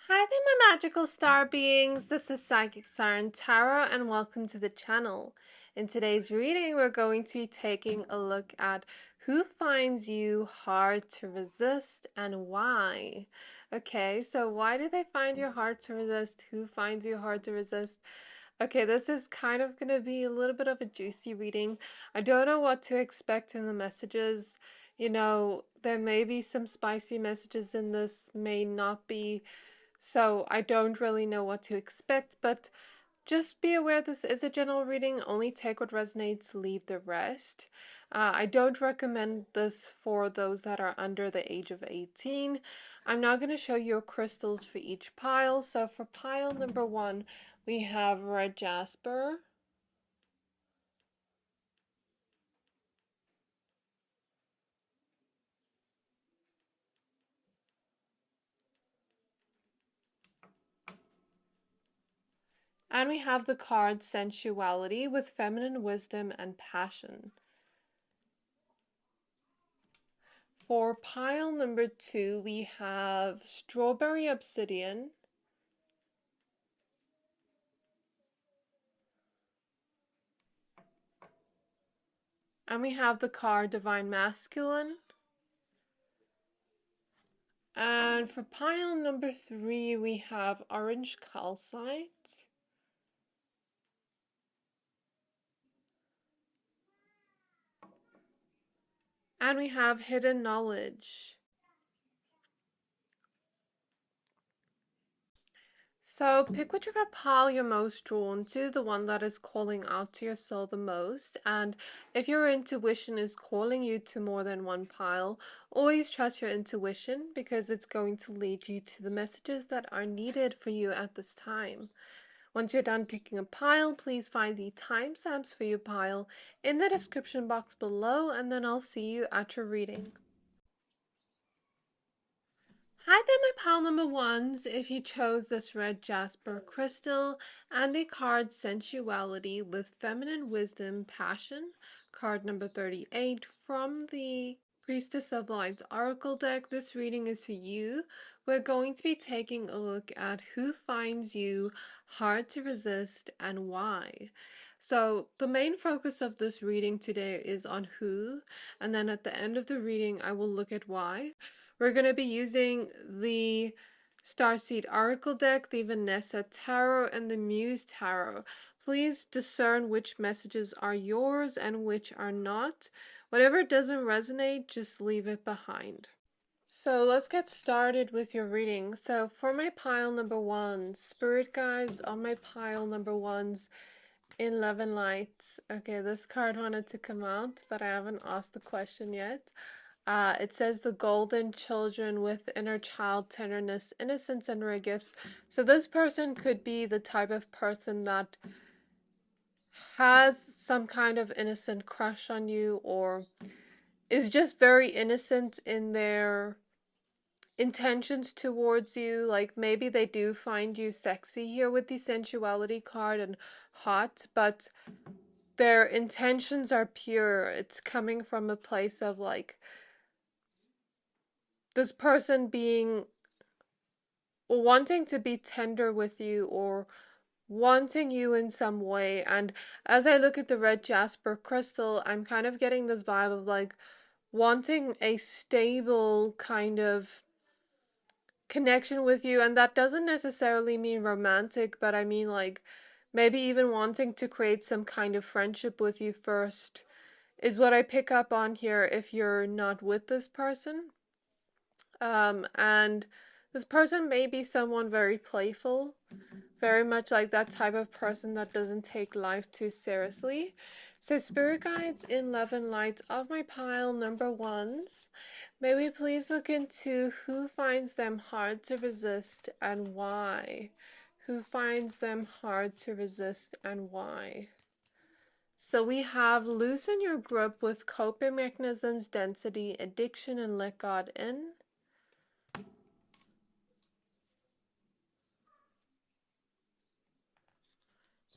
Hi there, my magical star beings. This is Psychic Siren Tarot, and welcome to the channel. In today's reading, we're going to be taking a look at who finds you hard to resist and why. Okay, so why do they find you hard to resist? Who finds you hard to resist? Okay, this is kind of going to be a little bit of a juicy reading. I don't know what to expect in the messages. There may be some spicy messages in this, may not be. So I don't really know what to expect, but just be aware this is a general reading. Only take what resonates, leave the rest. I don't recommend this for those that are under the age of 18. I'm now going to show you crystals for each pile. So for pile number 1, we have red jasper. And we have the card Sensuality with feminine wisdom and passion. For pile number 2, we have Strawberry Obsidian. And we have the card Divine Masculine. And for pile number 3, we have Orange Calcite. And we have Hidden Knowledge. So pick whichever pile you're most drawn to, the one that is calling out to your soul the most. And if your intuition is calling you to more than one pile, always trust your intuition because it's going to lead you to the messages that are needed for you at this time. Once you're done picking a pile, please find the timestamps for your pile in the description box below, and then I'll see you at your reading. Hi there, my pile number 1s. If you chose this red jasper crystal and the card Sensuality with feminine wisdom, passion, card number 38 from the Priestess of Light Oracle deck, this reading is for you. We're going to be taking a look at who finds you hard to resist and why. So the main focus of this reading today is on who, and then at the end of the reading I will look at why. We're going to be using the Starseed Oracle deck, the Vanessa Tarot, and the Muse Tarot. Please discern which messages are yours and which are not. Whatever doesn't resonate, just leave it behind. So let's get started with your reading. So for my pile number 1, Spirit Guides on my pile number 1s in Love and Light. Okay, this card wanted to come out, but I haven't asked the question yet. It says the golden children with inner child tenderness, innocence, and rare gifts. So this person could be the type of person that has some kind of innocent crush on you, or is just very innocent in their intentions towards you. Like maybe they do find you sexy here with the sensuality card and hot, but their intentions are pure. It's coming from a place of like this person being wanting to be tender with you or wanting you in some way. And as I look at the red jasper crystal, I'm kind of getting this vibe of like wanting a stable kind of connection with you. And that doesn't necessarily mean romantic, but I mean like maybe even wanting to create some kind of friendship with you first is what I pick up on here if you're not with this person. And this person may be someone very playful, very much like that type of person that doesn't take life too seriously. So spirit guides in Love and Light of my pile number 1s, may we please look into who finds them hard to resist and why. Who finds them hard to resist and why. So we have loosen your grip with coping mechanisms, density, addiction, and let God in.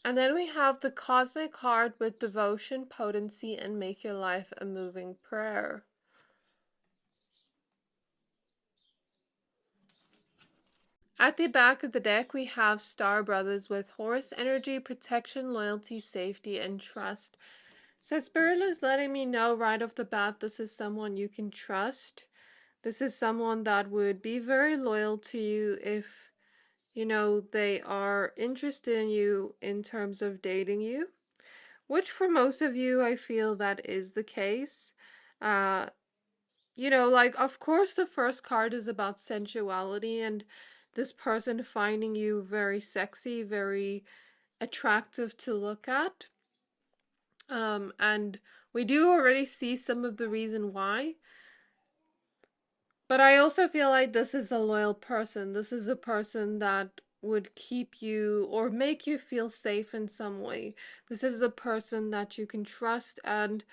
And then we have the cosmic card with devotion, potency, and make your life a moving prayer. At the back of the deck, we have Star Brothers with Horse Energy, Protection, Loyalty, Safety, and Trust. So Spirit is letting me know right off the bat this is someone you can trust. This is someone that would be very loyal to you if, you know, they are interested in you in terms of dating you. Which for most of you, I feel that is the case. Uh, you know, like, of course, the first card is about sensuality and this person finding you very sexy, very attractive to look at. And we do already see some of the reason why. But I also feel like this is a loyal person. This is a person that would keep you or make you feel safe in some way. This is a person that you can trust, and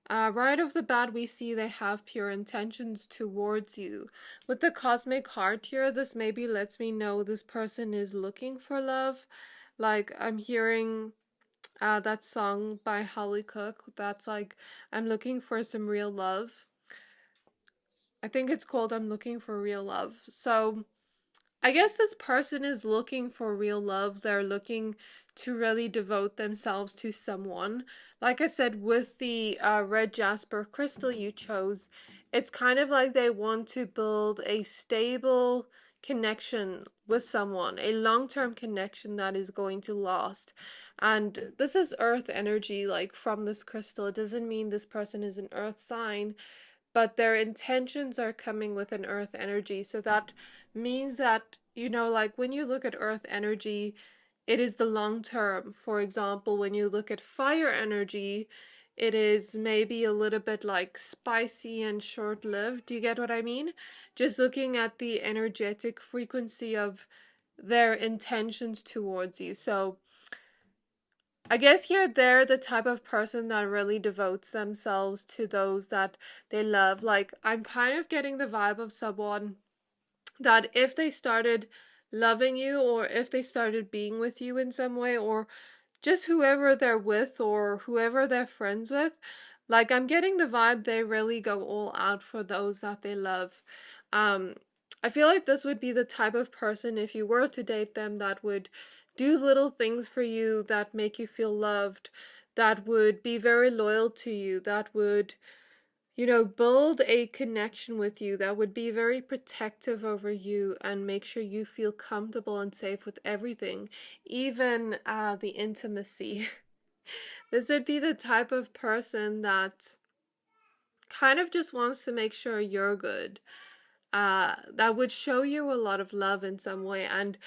right off the bat, we see they have pure intentions towards you. With the cosmic heart here, this maybe lets me know this person is looking for love. Like, I'm hearing that song by Holly Cook that's like, I'm looking for some real love. I think it's called I'm Looking for Real Love. So I guess this person is looking for real love. They're looking to really devote themselves to someone. Like I said, with the red Jasper crystal you chose, it's kind of like they want to build a stable connection with someone, a long-term connection that is going to last. And this is earth energy, like from this crystal. It doesn't mean this person is an earth sign, but their intentions are coming with an earth energy. So that means that, you know, like when you look at earth energy, it is the long term. For example, when you look at fire energy, it is maybe a little bit like spicy and short lived. Do you get what I mean? Just looking at the energetic frequency of their intentions towards you. So I guess here they're the type of person that really devotes themselves to those that they love. Like, I'm kind of getting the vibe of someone that if they started loving you or if they started being with you in some way, or just whoever they're with or whoever they're friends with, like, I'm getting the vibe they really go all out for those that they love. Um, I feel like this would be the type of person, if you were to date them, that would do little things for you that make you feel loved, that would be very loyal to you, that would, you know, build a connection with you, that would be very protective over you and make sure you feel comfortable and safe with everything, even the intimacy. This would be the type of person that kind of just wants to make sure you're good. That would show you a lot of love in some way. And,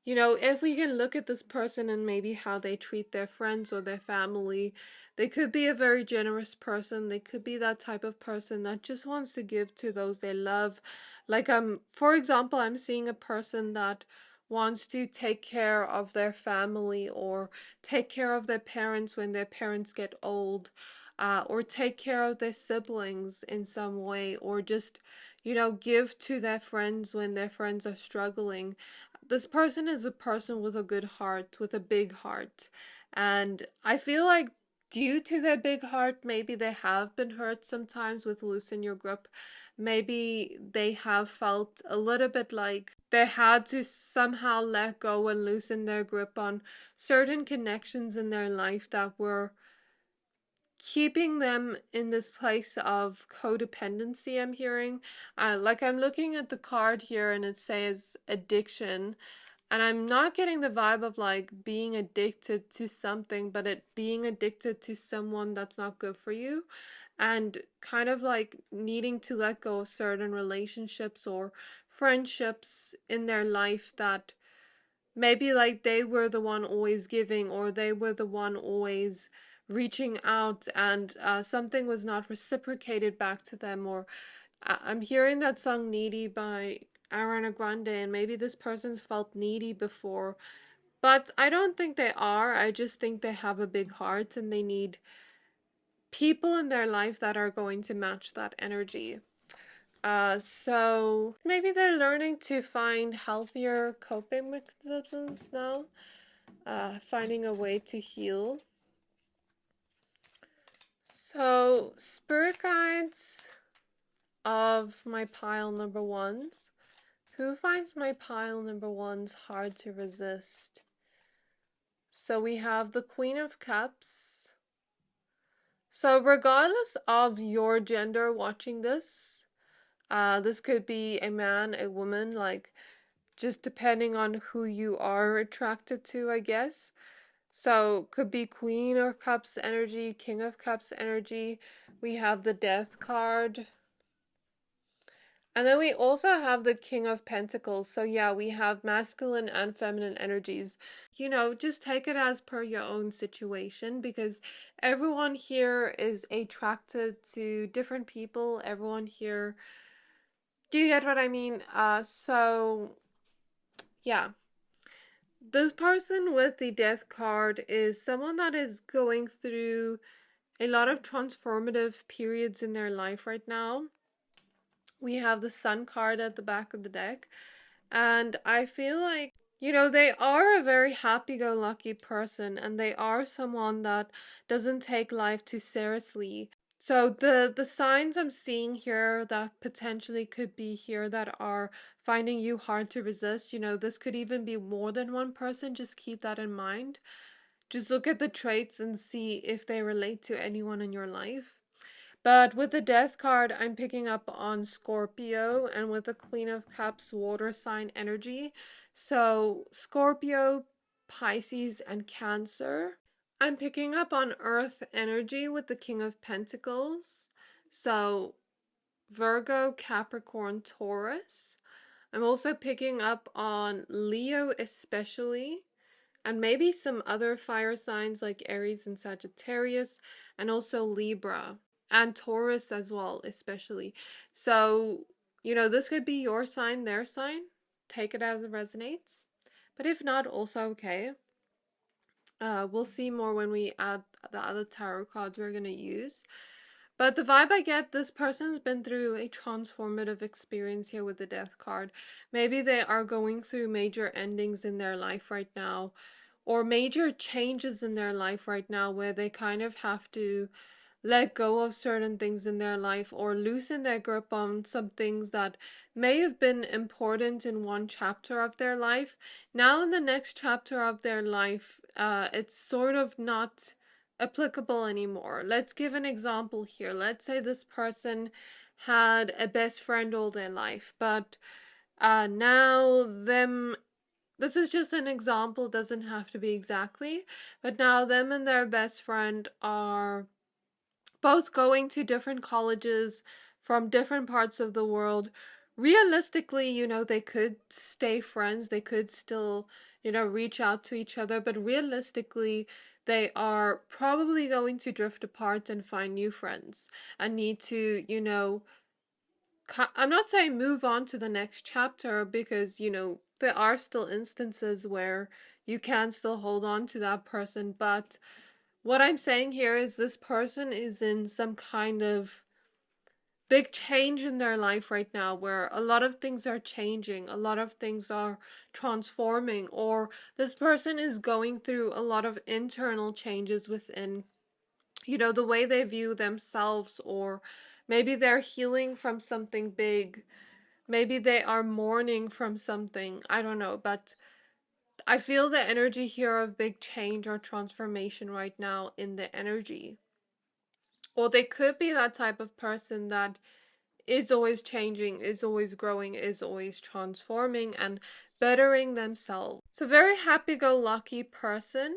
you know, if we can look at this person and maybe how they treat their friends or their family, they could be a very generous person. They could be that type of person that just wants to give to those they love. Like, for example, I'm seeing a person that wants to take care of their family or take care of their parents when their parents get old, or take care of their siblings in some way, or just, you know, give to their friends when their friends are struggling. This person is a person with a good heart, with a big heart. And I feel like due to their big heart, maybe they have been hurt sometimes with loosen your grip. Maybe they have felt a little bit like they had to somehow let go and loosen their grip on certain connections in their life that were keeping them in this place of codependency. I'm hearing, like, I'm looking at the card here and it says addiction, and I'm not getting the vibe of like being addicted to something, but it being addicted to someone that's not good for you, and kind of like needing to let go of certain relationships or friendships in their life that maybe like they were the one always giving, or they were the one always reaching out, and something was not reciprocated back to them. Or I'm hearing that song Needy by Ariana Grande, and maybe this person's felt needy before, but I don't think they are. I just think they have a big heart and they need people in their life that are going to match that energy. So maybe they're learning to find healthier coping mechanisms now, finding a way to heal. So, spirit guides of my pile number ones, Who finds my pile number ones hard to resist? So we have the Queen of Cups. So regardless of your gender watching this, this could be a man, a woman, like just depending on who you are attracted to, I guess. So could be Queen of Cups energy, King of Cups energy. We have the Death card. And then we also have the King of Pentacles. So yeah, we have masculine and feminine energies. Just take it as per your own situation, because everyone here is attracted to different people. Everyone here, do you get what I mean? So yeah. This person with the Death card is someone that is going through a lot of transformative periods in their life right now. We have the Sun card at the back of the deck. And I feel like, they are a very happy-go-lucky person, and they are someone that doesn't take life too seriously. So the signs I'm seeing here that potentially could be here that are finding you hard to resist, this could even be more than one person. Just keep that in mind. Just look at the traits and see if they relate to anyone in your life. But with the Death card, I'm picking up on Scorpio, and with the Queen of Cups, water sign energy. So Scorpio, Pisces, and Cancer. I'm picking up on Earth energy with the King of Pentacles. So Virgo, Capricorn, Taurus. I'm also picking up on Leo especially, and maybe some other fire signs like Aries and Sagittarius, and also Libra and Taurus as well, especially. So, this could be your sign, their sign. Take it as it resonates. But if not, also okay. We'll see more when we add the other tarot cards we're going to use. But the vibe I get, this person's been through a transformative experience here with the Death card. Maybe they are going through major endings in their life right now, or major changes in their life right now where they kind of have to let go of certain things in their life or loosen their grip on some things that may have been important in one chapter of their life. Now in the next chapter of their life, it's sort of not applicable anymore. Let's give an example here. Let's say this person had a best friend all their life, but now this is just an example, doesn't have to be exactly, but now them and their best friend are both going to different colleges from different parts of the world. Realistically, they could stay friends, they could still, reach out to each other, but realistically, they are probably going to drift apart and find new friends and need to, I'm not saying move on to the next chapter, because, there are still instances where you can still hold on to that person, but what I'm saying here is this person is in some kind of big change in their life right now where a lot of things are changing, a lot of things are transforming, or this person is going through a lot of internal changes within, the way they view themselves, or maybe they're healing from something big. Maybe they are mourning from something. I don't know, but I feel the energy here of big change or transformation right now in the energy. Or they could be that type of person that is always changing, is always growing, is always transforming and bettering themselves. So very happy-go-lucky person,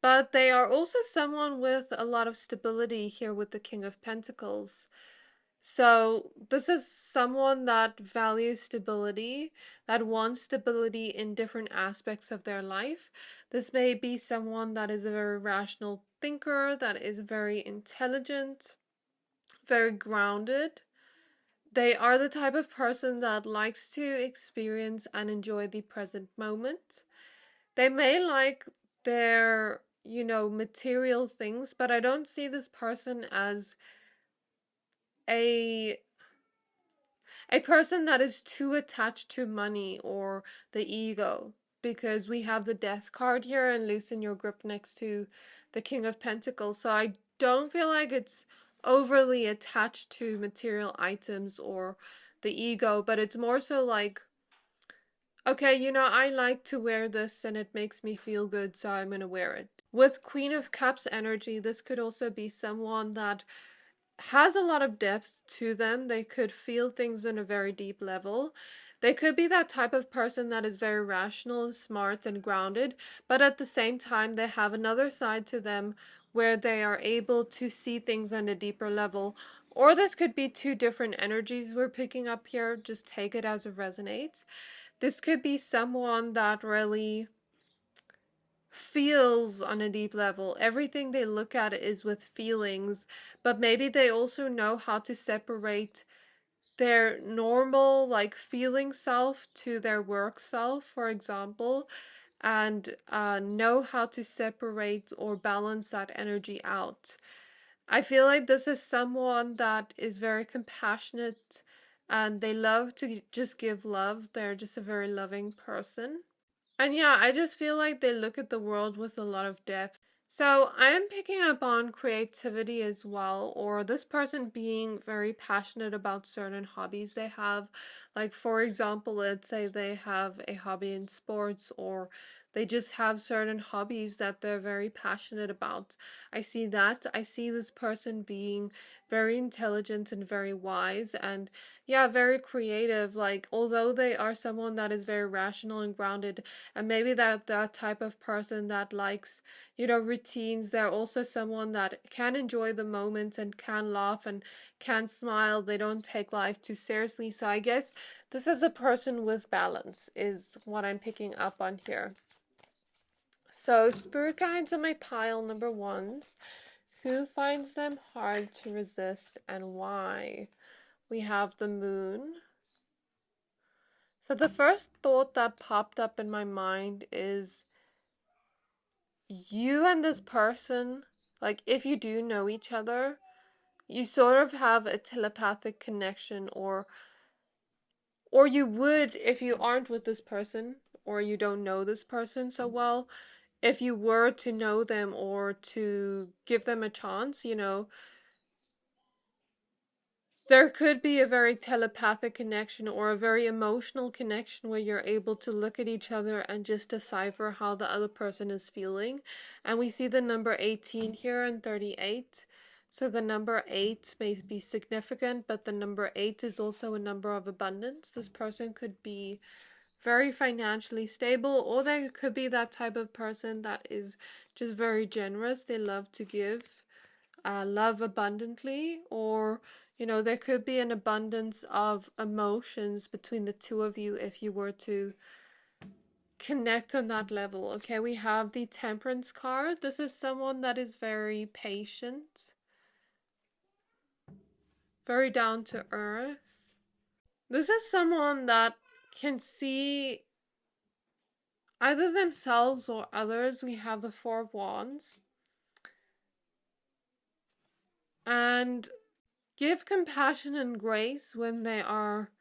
but they are also someone with a lot of stability here with the King of Pentacles. So this is someone that values stability, that wants stability in different aspects of their life. This may be someone that is a very rational thinker, that is very intelligent, very grounded. They are the type of person that likes to experience and enjoy the present moment. They may like their, material things, but I don't see this person as a person that is too attached to money or the ego, because we have the Death card here and loosen your grip next to the King of Pentacles. So I don't feel like it's overly attached to material items or the ego, but it's more so like Okay, I like to wear this and it makes me feel good, so I'm gonna wear it. With Queen of Cups energy, this could also be someone that has a lot of depth to them. They could feel things on a very deep level. They could be that type of person that is very rational, smart, and grounded, but at the same time, they have another side to them where they are able to see things on a deeper level. Or this could be two different energies we're picking up here. Just take it as it resonates. This could be someone that really feels on a deep level. Everything they look at is with feelings, but maybe they also know how to separate their normal, like, feeling self to their work self, for example, and know how to separate or balance that energy out. I feel like this is someone that is very compassionate and they love to just give love. They're just a very loving person. And yeah, I just feel like they look at the world with a lot of depth. So I am picking up on creativity as well, or this person being very passionate about certain hobbies they have. Like, for example, let's say they have a hobby in sports, or they just have certain hobbies that they're very passionate about. I see that. I see this person being very intelligent and very wise, and yeah, very creative. Like, although they are someone that is very rational and grounded, and maybe that type of person that likes, routines, they're also someone that can enjoy the moment and can laugh and can smile. They don't take life too seriously. So I guess this is a person with balance, is what I'm picking up on here. So spirit guides on my pile number ones. Who finds them hard to resist and why? We have the moon. So the first thought that popped up in my mind is you and this person, like, if you do know each other, you sort of have a telepathic connection, or you would if you aren't with this person or you don't know this person so well. If you were to know them or to give them a chance, there could be a very telepathic connection or a very emotional connection where you're able to look at each other and just decipher how the other person is feeling. And we see the number 18 here and 38. So the number 8 may be significant, but the number 8 is also a number of abundance. This person could be very financially stable, or they could be that type of person that is just very generous. They love to give, love abundantly, or there could be an abundance of emotions between the two of you if you were to connect on that level. Okay, we have the Temperance card. This is someone that is very patient, very down to earth. This is someone that can see either themselves or others. We have the Four of Wands. And give compassion and grace when they are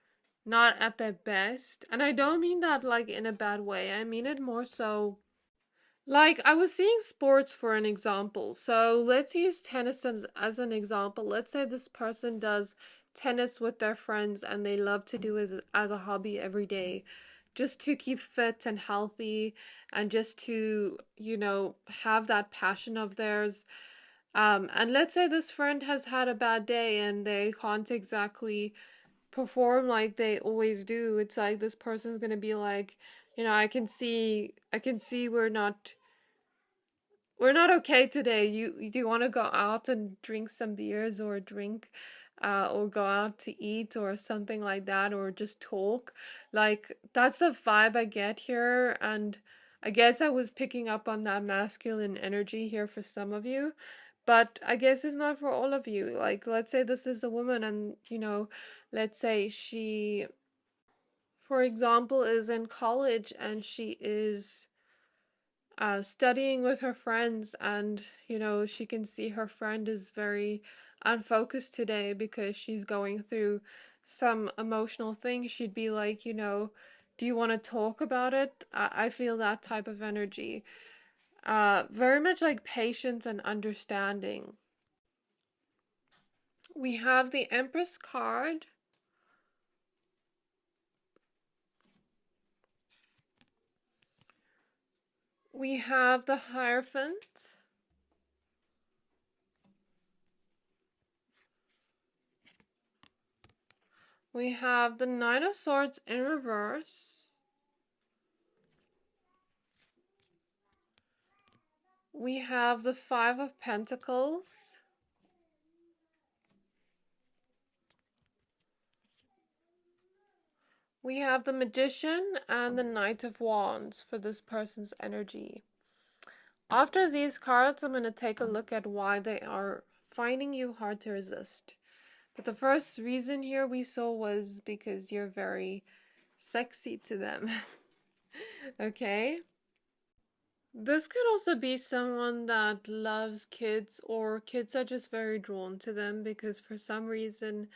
not at their best. And I don't mean that like in a bad way. I mean it more so like I was seeing sports for an example. So let's use tennis as an example. Let's say this person does tennis with their friends and they love to do it as a hobby every day, just to keep fit and healthy and just to, have that passion of theirs. And let's say this friend has had a bad day and they can't exactly perform like they always do. It's like this person's gonna be like, I can see we're not okay today. Do you want to go out and drink some beers or drink, or go out to eat or something like that, or just talk? Like, that's the vibe I get here, and I guess I was picking up on that masculine energy here for some of you, but I guess it's not for all of you. Like, let's say this is a woman, and let's say she, for example, is in college and she is studying with her friends, and she can see her friend is very unfocused today because she's going through some emotional thing. She'd be like, do you want to talk about it? I feel that type of energy, very much like patience and understanding. We have the Empress card. We have the Hierophant. We have the Knight of Swords in reverse. We have the Five of Pentacles. We have the Magician and the Knight of Wands for this person's energy. After these cards, I'm going to take a look at why they are finding you hard to resist. But the first reason here we saw was because you're very sexy to them. Okay? This could also be someone that loves kids, or kids are just very drawn to them because for some reason.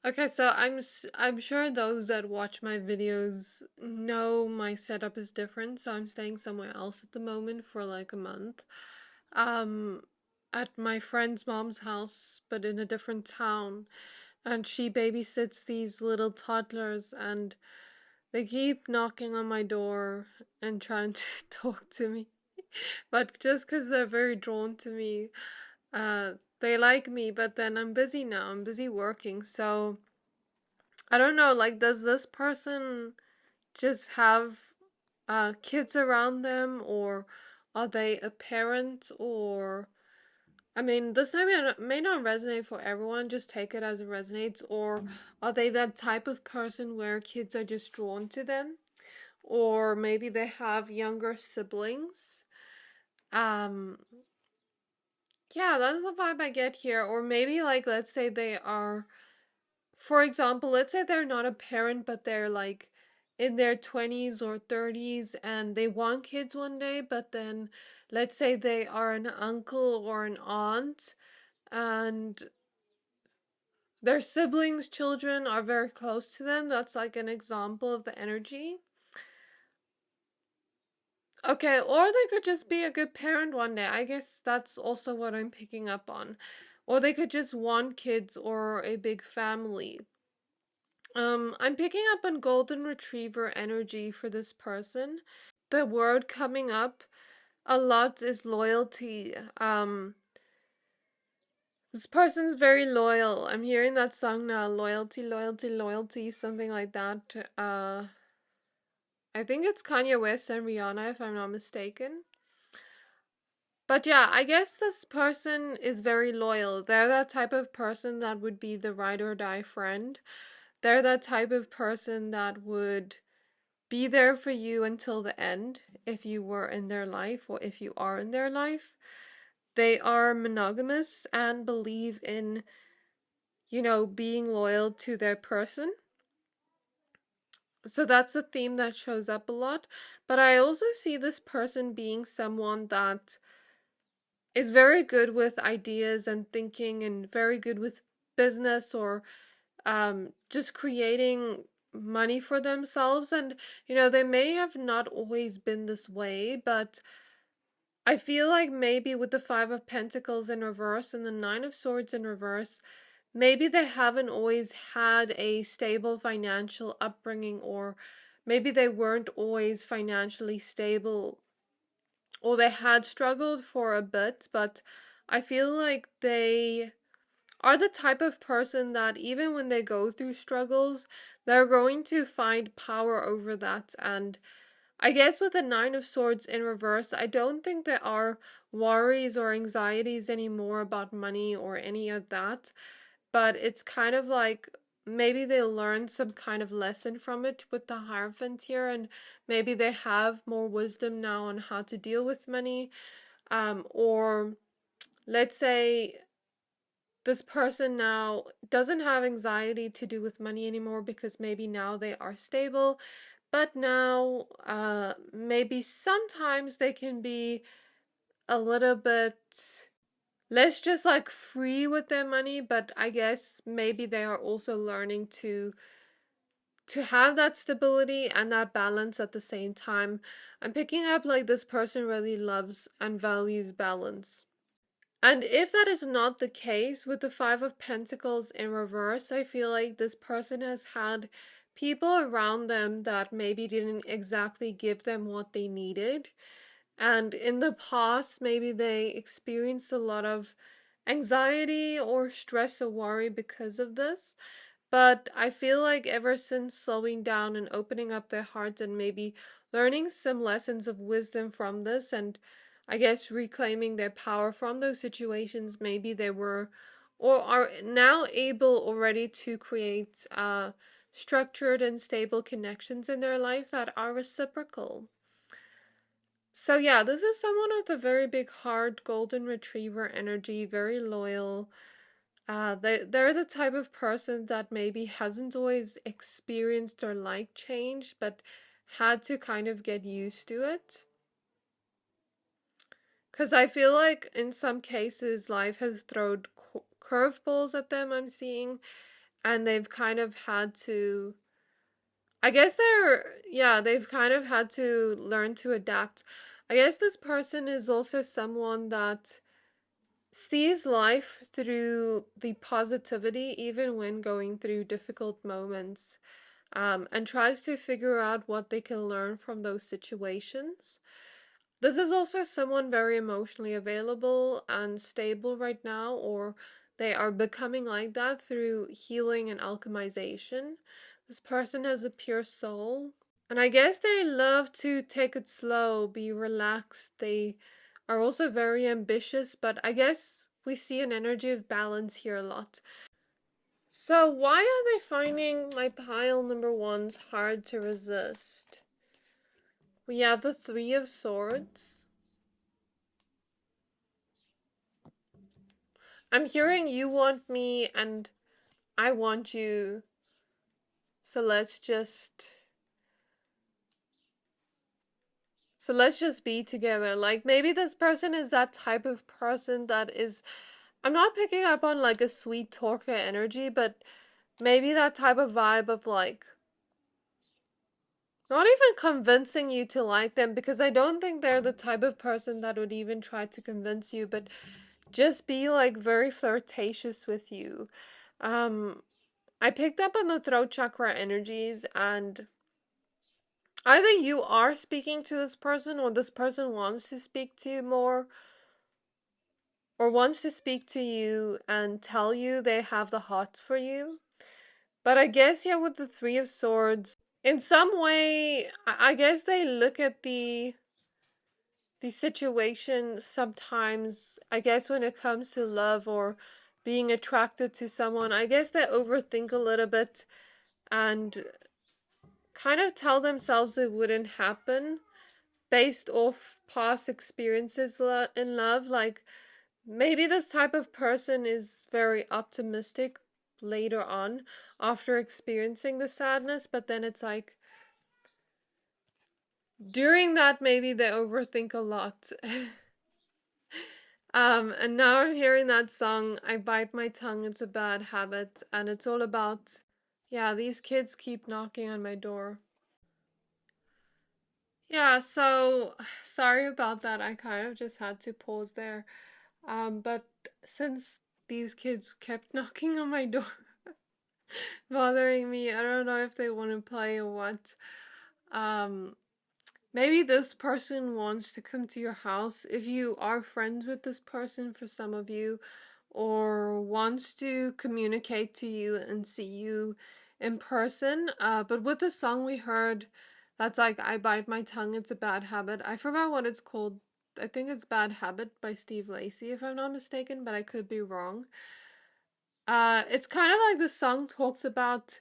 Okay, so I'm sure those that watch my videos know my setup is different, so I'm staying somewhere else at the moment for like a month. Um at my friend's mom's house, but in a different town, and she babysits these little toddlers, and they keep knocking on my door and trying to talk to me. But just because they're very drawn to me, they like me, but then I'm busy now. I'm busy working, so I don't know, like, does this person just have kids around them, or are they a parent, or I mean, this may not resonate for everyone, just take it as it resonates, or are they that type of person where kids are just drawn to them, or maybe they have younger siblings. Um, yeah, that's the vibe I get here, or maybe, like, let's say they are. For example, let's say they're not a parent, but they're like in their 20s or 30s and they want kids one day, but then let's say they are an uncle or an aunt and their siblings' children are very close to them. That's like an example of the energy. Okay, or they could just be a good parent one day. I guess that's also what I'm picking up on. Or they could just want kids or a big family. I'm picking up on golden retriever energy for this person. The word coming up a lot is loyalty. This person's very loyal. I'm hearing that song now, loyalty, loyalty, loyalty, something like that. I think it's Kanye West and Rihanna, if I'm not mistaken. But yeah, I guess this person is very loyal. They're that type of person that would be the ride or die friend. They're that type of person that would be there for you until the end if you were in their life or if you are in their life. They are monogamous and believe in, being loyal to their person. So that's a theme that shows up a lot. But I also see this person being someone that is very good with ideas and thinking and very good with business, or just creating money for themselves. And, they may have not always been this way, but I feel like maybe with the Five of Pentacles in reverse and the Nine of Swords in reverse, maybe they haven't always had a stable financial upbringing, or maybe they weren't always financially stable, or they had struggled for a bit, but I feel like they are the type of person that even when they go through struggles, they're going to find power over that. And I guess with the Nine of Swords in reverse, I don't think there are worries or anxieties anymore about money or any of that. But it's kind of like maybe they learned some kind of lesson from it with the Hierophant here, and maybe they have more wisdom now on how to deal with money. Or let's say this person now doesn't have anxiety to do with money anymore because maybe now they are stable, but now maybe sometimes they can be a little bit less just like free with their money, but I guess maybe they are also learning to have that stability and that balance at the same time. I'm picking up like this person really loves and values balance. And if that is not the case with the Five of Pentacles in reverse, I feel like this person has had people around them that maybe didn't exactly give them what they needed. And in the past, maybe they experienced a lot of anxiety or stress or worry because of this. But I feel like ever since slowing down and opening up their hearts and maybe learning some lessons of wisdom from this, and I guess reclaiming their power from those situations, maybe they were or are now able already to create structured and stable connections in their life that are reciprocal. So yeah, this is someone with a very big heart, golden retriever energy, very loyal. They're the type of person that maybe hasn't always experienced or liked change, but had to kind of get used to it. Because I feel like in some cases, life has thrown curveballs at them, I'm seeing, and they've kind of had to. I guess they've kind of had to learn to adapt. I guess this person is also someone that sees life through the positivity even when going through difficult moments, and tries to figure out what they can learn from those situations. This is also someone very emotionally available and stable right now, or they are becoming like that through healing and alchemization. This person has a pure soul, and I guess they love to take it slow, be relaxed. They are also very ambitious, but I guess we see an energy of balance here a lot. So, why are they finding my pile number ones hard to resist? We have the Three of Swords. I'm hearing you want me and I want you. So let's just so let's just be together. Like maybe this person is that type of person that is, I'm not picking up on like a sweet talker energy, but maybe that type of vibe of like not even convincing you to like them, because I don't think they're the type of person that would even try to convince you, but just be like very flirtatious with you. Um I picked up on the throat chakra energies, and either you are speaking to this person or this person wants to speak to you more, or wants to speak to you and tell you they have the hots for you. But I guess, yeah, with the Three of Swords, in some way, I guess they look at the situation sometimes, I guess when it comes to love or being attracted to someone, I guess they overthink a little bit and kind of tell themselves it wouldn't happen based off past experiences in love. Like maybe this type of person is very optimistic later on after experiencing the sadness, but then it's like during that maybe they overthink a lot. And now I'm hearing that song, I Bite My Tongue, It's a Bad Habit, and it's all about, yeah, these kids keep knocking on my door. Yeah, so sorry about that. I kind of just had to pause there. But since these kids kept knocking on my door, bothering me, I don't know if they want to play or what. Um, Maybe this person wants to come to your house if you are friends with this person, for some of you, or wants to communicate to you and see you in person. But with the song we heard, that's like I Bite My Tongue, It's a Bad Habit. I forgot what it's called. I think it's Bad Habit by Steve Lacy, if I'm not mistaken, but I could be wrong. It's kind of like the song talks about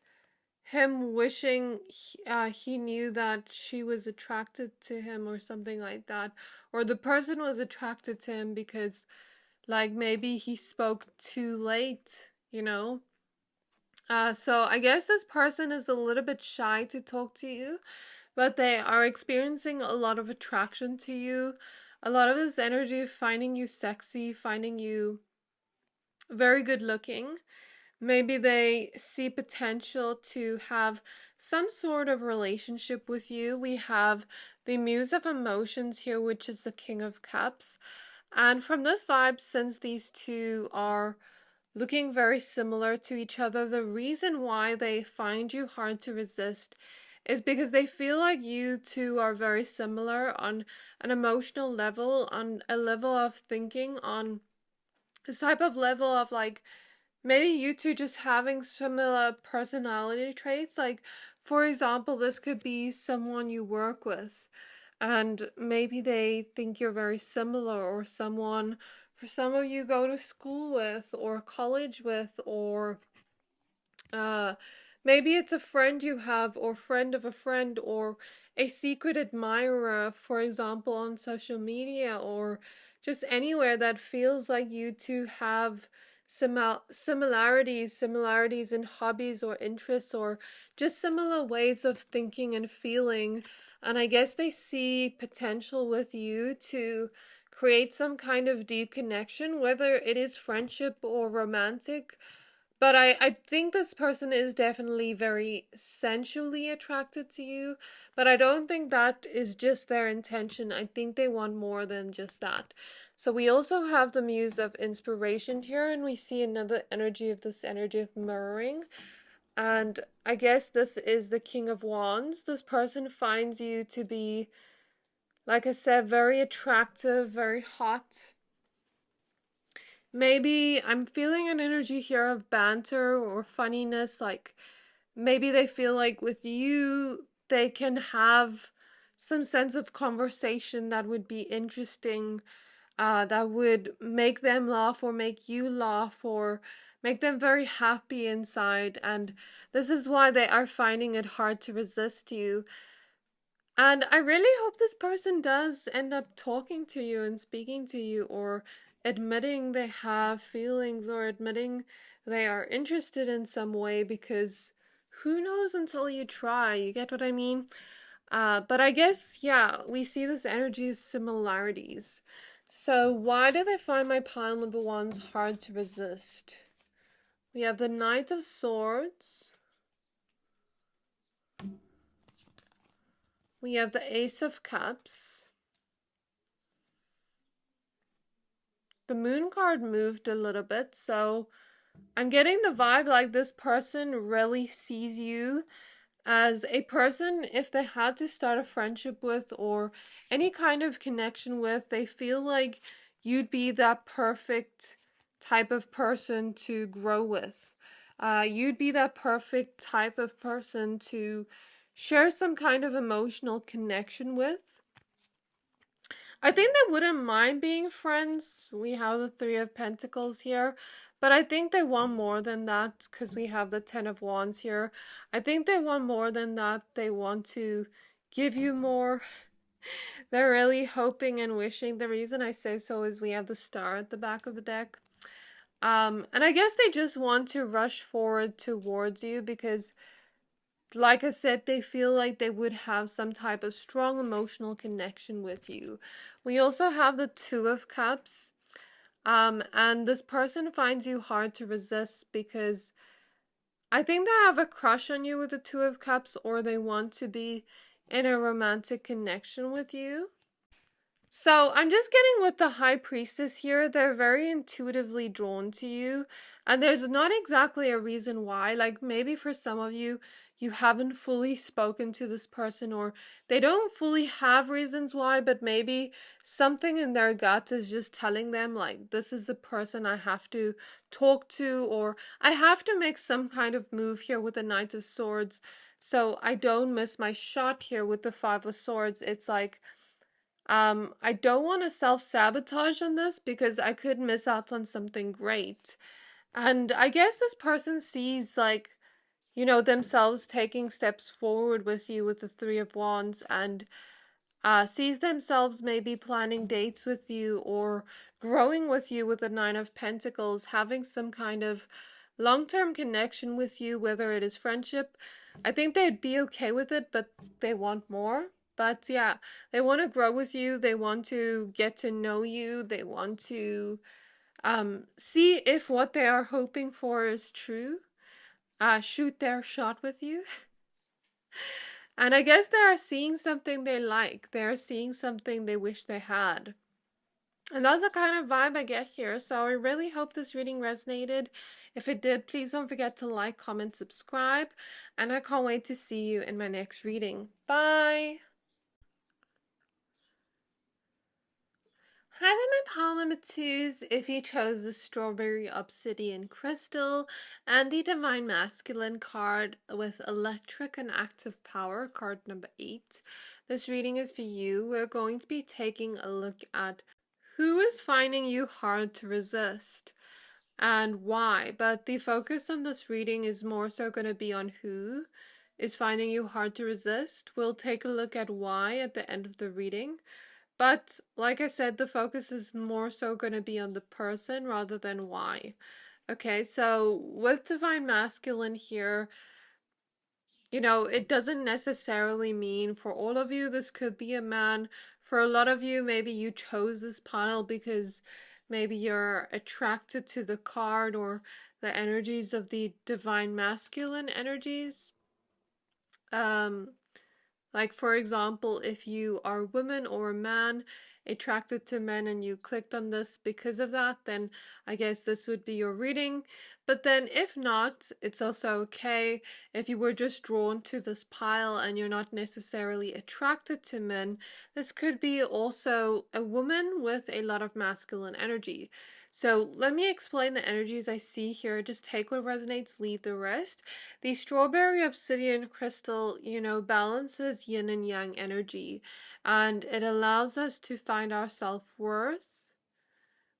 him wishing he knew that she was attracted to him or something like that, or the person was attracted to him because like maybe he spoke too late, you know. So I guess this person is a little bit shy to talk to you, but they are experiencing a lot of attraction to you, a lot of this energy of finding you sexy, finding you very good looking. Maybe they see potential to have some sort of relationship with you. We have the Muse of Emotions here, which is the King of Cups. And from this vibe, since these two are looking very similar to each other, the reason why they find you hard to resist is because they feel like you two are very similar on an emotional level, on a level of thinking, on this type of level of like maybe you two just having similar personality traits. Like, for example, this could be someone you work with, and maybe they think you're very similar, or someone for some of you go to school with, or college with, or uh, maybe it's a friend you have, or friend of a friend, or a secret admirer, for example, on social media, or just anywhere that feels like you two have similarities in hobbies or interests, or just similar ways of thinking and feeling. And I guess they see potential with you to create some kind of deep connection, whether it is friendship or romantic. But I think this person is definitely very sensually attracted to you, but I don't think that is just their intention. I think they want more than just that. So we also have the muse of inspiration here, and we see another energy of this energy of mirroring. And I guess this is the King of Wands. This person finds you to be, like I said, very attractive, very hot. Maybe I'm feeling an energy here of banter or funniness. Like maybe they feel like with you, they can have some sense of conversation that would be interesting, that would make them laugh or make you laugh or make them very happy inside. And this is why they are finding it hard to resist you. And I really hope this person does end up talking to you and speaking to you, or admitting they have feelings, or admitting they are interested in some way, because who knows until you try, you get what I mean? But I guess, yeah, we see this energy as similarities. So why do they find my pile number ones hard to resist? We have the Knight of Swords. We have the Ace of Cups. The Moon card moved a little bit, so I'm getting the vibe like this person really sees you as a person, if they had to start a friendship with or any kind of connection with, they feel like you'd be that perfect type of person to grow with. You'd be that perfect type of person to share some kind of emotional connection with. I think they wouldn't mind being friends. We have the Three of Pentacles here, but I think they want more than that because we have the Ten of Wands here. I think they want more than that. They want to give you more. They're really hoping and wishing. The reason I say so is we have the Star at the back of the deck. And I guess they just want to rush forward towards you because, like I said, they feel like they would have some type of strong emotional connection with you. We also have the Two of Cups. And this person finds you hard to resist because I think they have a crush on you with the Two of Cups, or they want to be in a romantic connection with you. So I'm just getting with the High Priestess here. They're very intuitively drawn to you, and there's not exactly a reason why. Like maybe for some of you, you haven't fully spoken to this person, or they don't fully have reasons why, but maybe something in their gut is just telling them, like, this is the person I have to talk to, or I have to make some kind of move here with the Knight of Swords, so I don't miss my shot here with the Five of Swords. It's like, I don't want to self-sabotage on this because I could miss out on something great. And I guess this person sees, like, themselves taking steps forward with you with the Three of Wands, and sees themselves maybe planning dates with you or growing with you with the Nine of Pentacles, having some kind of long-term connection with you, whether it is friendship. I think they'd be okay with it, but they want more. But yeah, they want to grow with you. They want to get to know you. They want to see if what they are hoping for is true. Shoot their shot with you. And I guess they are seeing something they like. They are seeing something they wish they had. And that's the kind of vibe I get here. So I really hope this reading resonated. If it did, please don't forget to like, comment, subscribe. And I can't wait to see you in my next reading. Bye! Hi there, my pile number twos. If you chose the Strawberry Obsidian Crystal and the Divine Masculine card with Electric and Active Power, card number 8, this reading is for you. We're going to be taking a look at who is finding you hard to resist and why. But the focus on this reading is more so going to be on who is finding you hard to resist. We'll take a look at why at the end of the reading. But like I said, the focus is more so going to be on the person rather than why. Okay, so with Divine Masculine here, it doesn't necessarily mean for all of you this could be a man. For a lot of you, maybe you chose this pile because maybe you're attracted to the card or the energies of the Divine Masculine energies. Like, for example, if you are a woman or a man attracted to men and you clicked on this because of that, then I guess this would be your reading. But then if not, it's also okay. If you were just drawn to this pile and you're not necessarily attracted to men, this could be also a woman with a lot of masculine energy. So let me explain the energies I see here. Just take what resonates, leave the rest. The Strawberry Obsidian Crystal, balances yin and yang energy, and it allows us to find our self-worth.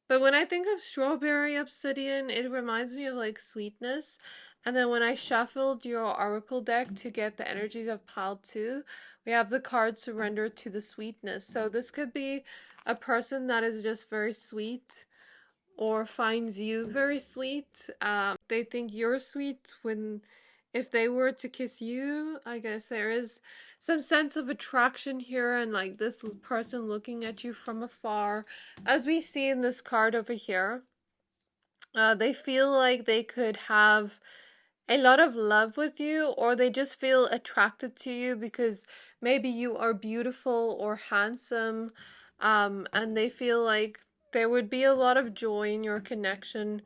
But when I think of Strawberry Obsidian, it reminds me of like sweetness. And then when I shuffled your Oracle deck to get the energies of Pile 2, we have the card Surrender to the Sweetness. So this could be a person that is just very sweet or finds you very sweet. They think you're sweet when, if they were to kiss you, I guess there is some sense of attraction here, and like this person looking at you from afar, as we see in this card over here. They feel like they could have a lot of love with you, or they just feel attracted to you because maybe you are beautiful or handsome, and they feel like there would be a lot of joy in your connection,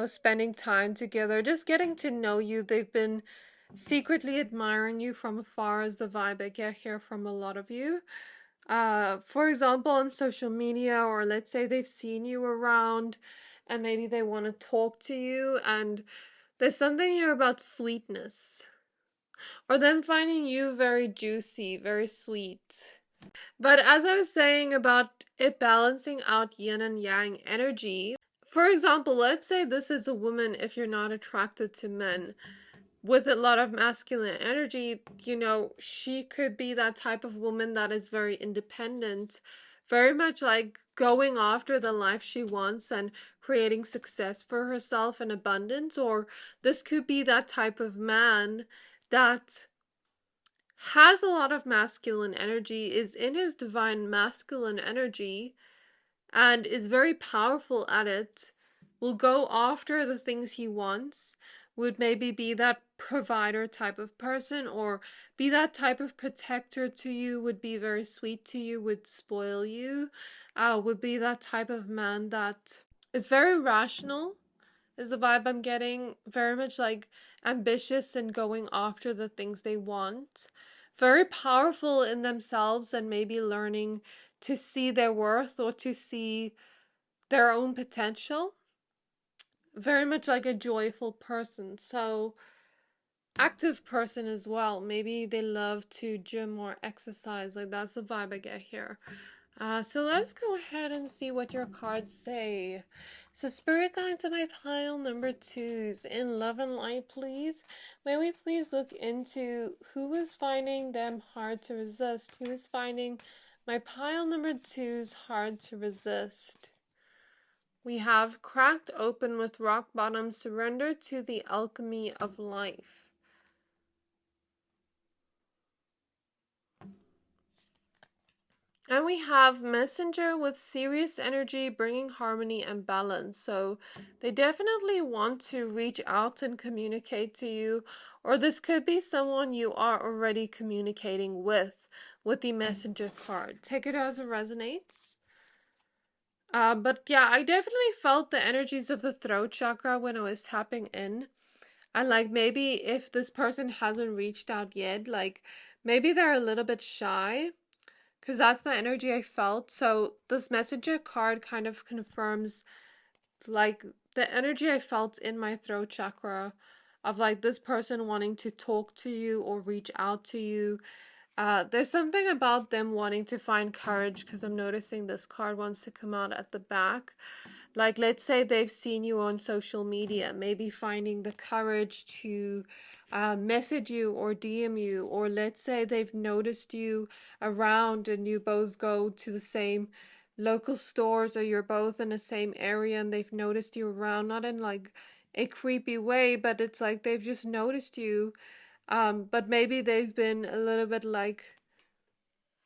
spending time together, just getting to know you. They've been secretly admiring you from afar, is the vibe I get here from a lot of you. For example, on social media, or let's say they've seen you around and maybe they want to talk to you, and there's something here about sweetness, or them finding you very juicy, very sweet. But as I was saying about it balancing out yin and yang energy, for example, let's say this is a woman, if you're not attracted to men with a lot of masculine energy, she could be that type of woman that is very independent, very much like going after the life she wants and creating success for herself and abundance. Or this could be that type of man that has a lot of masculine energy, is in his divine masculine energy, and is very powerful at it, will go after the things he wants, would maybe be that provider type of person, or be that type of protector to you, would be very sweet to you, would spoil you, would be that type of man that is very rational, is the vibe I'm getting, very much like ambitious and going after the things they want, very powerful in themselves and maybe learning to see their worth or to see their own potential. Very much like a joyful person. So, active person as well. Maybe they love to gym or exercise. Like, that's the vibe I get here. So let's go ahead and see what your cards say. So spirit guides of my pile number twos, in love and light, please. May we please look into who is finding them hard to resist? Who is finding my pile number twos hard to resist? We have cracked open with rock bottom, surrender to the alchemy of life. And we have messenger with serious energy, bringing harmony and balance. So they definitely want to reach out and communicate to you, or this could be someone you are already communicating with the messenger card. Take it as it resonates. But yeah, I definitely felt the energies of the throat chakra when I was tapping in. And like maybe if this person hasn't reached out yet, like maybe they're a little bit shy because that's the energy I felt. So this messenger card kind of confirms like the energy I felt in my throat chakra of like this person wanting to talk to you or reach out to you. There's something about them wanting to find courage because I'm noticing this card wants to come out at the back. Like, let's say they've seen you on social media, maybe finding the courage to message you or DM you, or let's say they've noticed you around and you both go to the same local stores or you're both in the same area and they've noticed you around, not in like a creepy way, but it's like they've just noticed you. But maybe they've been a little bit like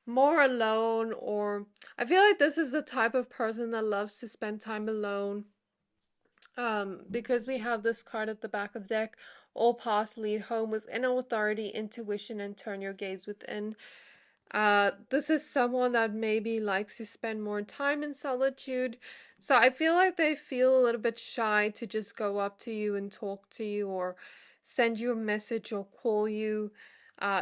more alone, or I feel like this is the type of person that loves to spend time alone. Because we have this card at the back of the deck, all paths lead home with inner authority, intuition, and turn your gaze within. This is someone that maybe likes to spend more time in solitude. So I feel like they feel a little bit shy to just go up to you and talk to you or send you a message or call you,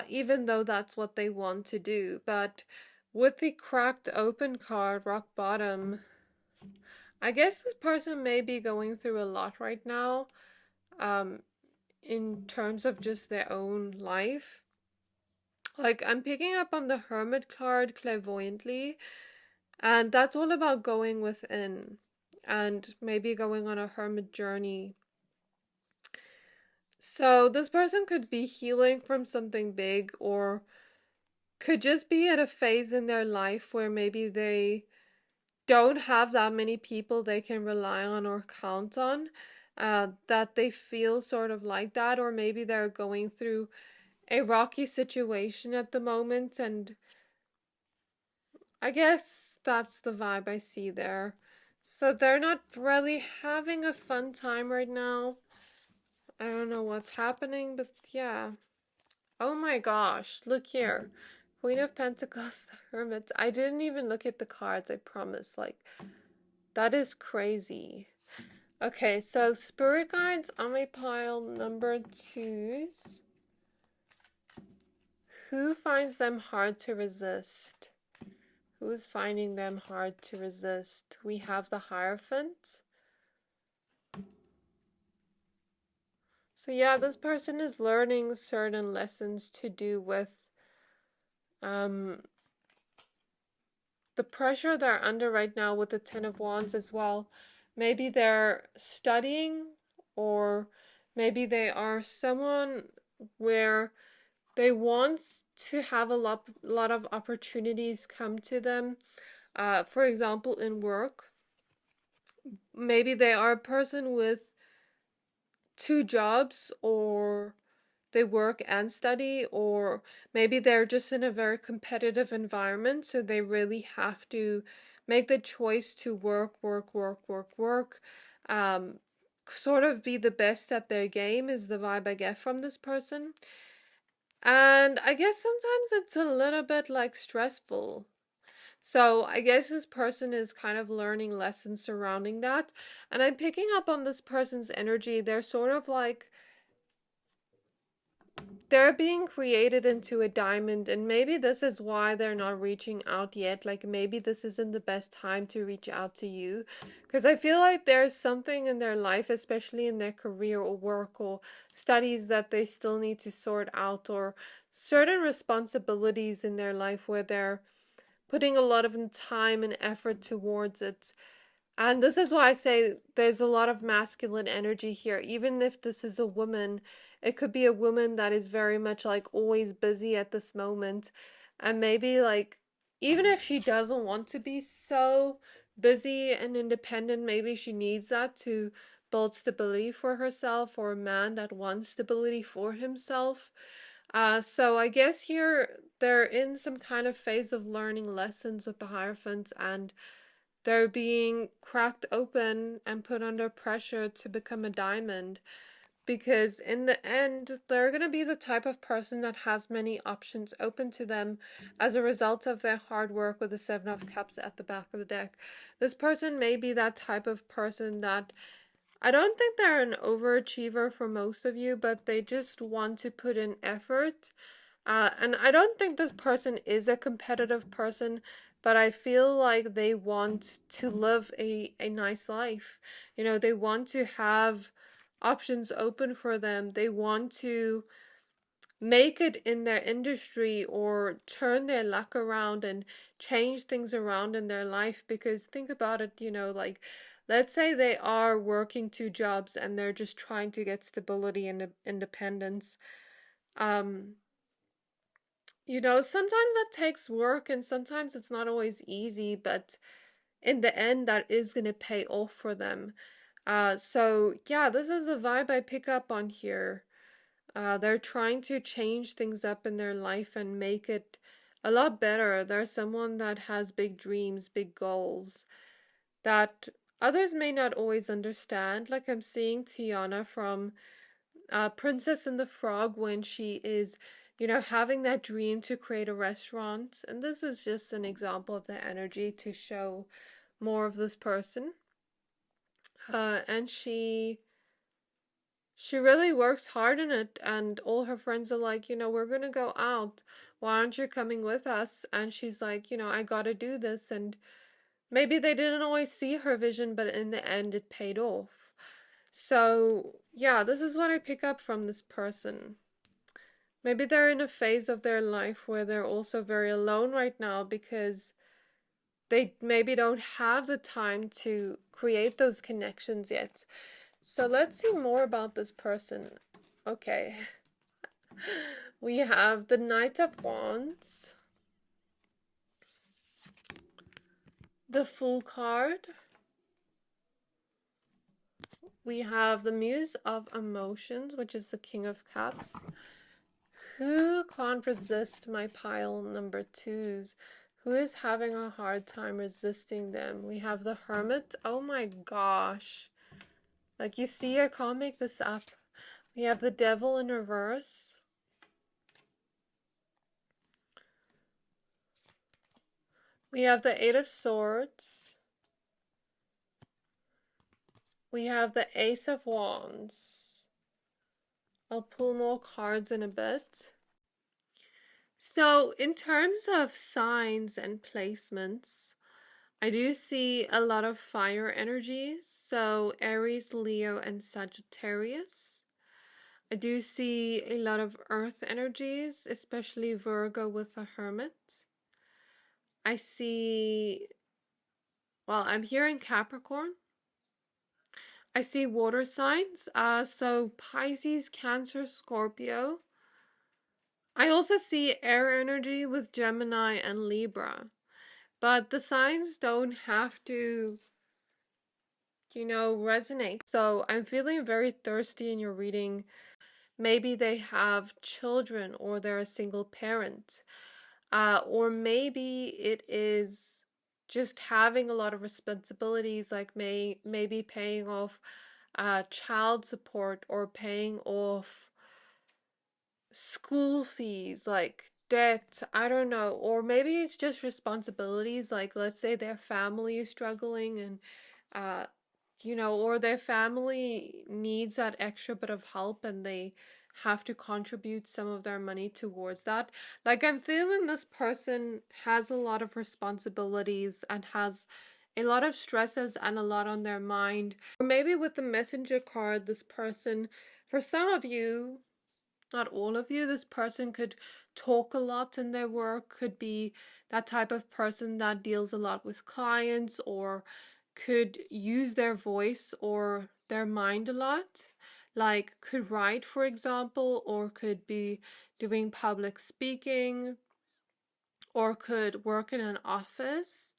even though that's what they want to do. But with the cracked open card, rock bottom, I guess this person may be going through a lot right now, um, in terms of just their own life. Like, I'm picking up on the Hermit card clairvoyantly, and that's all about going within and maybe going on a hermit journey. So, this person could be healing from something big or could just be at a phase in their life where maybe they don't have that many people they can rely on or count on, that they feel sort of like that, or maybe they're going through a rocky situation at the moment, and I guess that's the vibe I see there. So they're not really having a fun time right now. I don't know what's happening, but yeah. Oh my gosh, look here. Queen of Pentacles, the Hermit. I didn't even look at the cards, I promise. Like, that is crazy. Okay, so spirit guides on my pile number twos. Who finds them hard to resist? Who's finding them hard to resist? We have the Hierophant. So yeah, this person is learning certain lessons to do with um the pressure they're under right now with the Ten of Wands as well. Maybe they're studying, or maybe they are someone where they want to have a lot of opportunities come to them. For example, in work, maybe they are a person with two jobs, or they work and study, or maybe they're just in a very competitive environment, so they really have to make the choice to work, um, sort of be the best at their game is the vibe I get from this person. And I guess sometimes it's a little bit like stressful. So I guess this person is kind of learning lessons surrounding that. And I'm picking up on this person's energy. They're sort of like they're being created into a diamond, and maybe this is why they're not reaching out yet. Like maybe this isn't the best time to reach out to you, because I feel like there's something in their life, especially in their career or work or studies, that they still need to sort out, or certain responsibilities in their life where they're putting a lot of time and effort towards it. And this is why I say there's a lot of masculine energy here. Even if this is a woman, it could be a woman that is very much like always busy at this moment. And maybe like, even if she doesn't want to be so busy and independent, maybe she needs that to build stability for herself, or a man that wants stability for himself. So I guess here they're in some kind of phase of learning lessons with the Hierophant, and they're being cracked open and put under pressure to become a diamond. because in the end, they're going to be the type of person that has many options open to them as a result of their hard work with the Seven of Cups at the back of the deck. This person may be that type of person that I don't think they're an overachiever for most of you, but they just want to put in effort. And I don't think this person is a competitive person, but I feel like they want to live a nice life. You know, they want to have options open for them. They want to make it in their industry or turn their luck around and change things around in their life. Because think about it, you know, like let's say they are working two jobs and they're just trying to get stability and independence. Um, you know, sometimes that takes work and sometimes it's not always easy, but in the end, that is going to pay off for them. So yeah, this is the vibe I pick up on here. They're trying to change things up in their life and make it a lot better. They're someone that has big dreams, big goals that others may not always understand. Like I'm seeing Tiana from Princess and the Frog when she is, you know, having that dream to create a restaurant. And this is just an example of the energy to show more of this person. And she really works hard in it, and all her friends are like, you know, we're gonna go out. Why aren't you coming with us? And she's like, you know, I gotta do this. And maybe they didn't always see her vision, but in the end, it paid off. So, yeah, this is what I pick up from this person. Maybe they're in a phase of their life where they're also very alone right now because they maybe don't have the time to create those connections yet. So let's see more about this person. Okay. We have the Knight of Wands, the Fool card. We have the Muse of Emotions, which is the King of Cups. Who can't resist my pile number twos? Who is having a hard time resisting them? We have the Hermit. Oh my gosh. Like you see, I can't make this up. We have the Devil in reverse. We have the Eight of Swords. We have the Ace of Wands. I'll pull more cards in a bit. So in terms of signs and placements, I do see a lot of fire energies. So Aries, Leo, and Sagittarius. I do see a lot of earth energies, especially Virgo with the Hermit. I see, well, I'm hearing Capricorn. I see water signs, so Pisces, Cancer, Scorpio. I also see air energy with Gemini and Libra. But the signs don't have to, you know, resonate. So I'm feeling very thirsty in your reading. Maybe they have children or they're a single parent. Or maybe it is just having a lot of responsibilities, like maybe paying off child support or paying off school fees, like debt, I don't know. Or maybe it's just responsibilities, like let's say their family is struggling and uh you know, or their family needs that extra bit of help and they have to contribute some of their money towards that. Like I'm feeling this person has a lot of responsibilities and has a lot of stresses and a lot on their mind. Or maybe with the messenger card, this person, for some of you, not all of you, this person could talk a lot in their work, could be that type of person that deals a lot with clients, or could use their voice or their mind a lot, like could write, for example, or could be doing public speaking, or could work in an office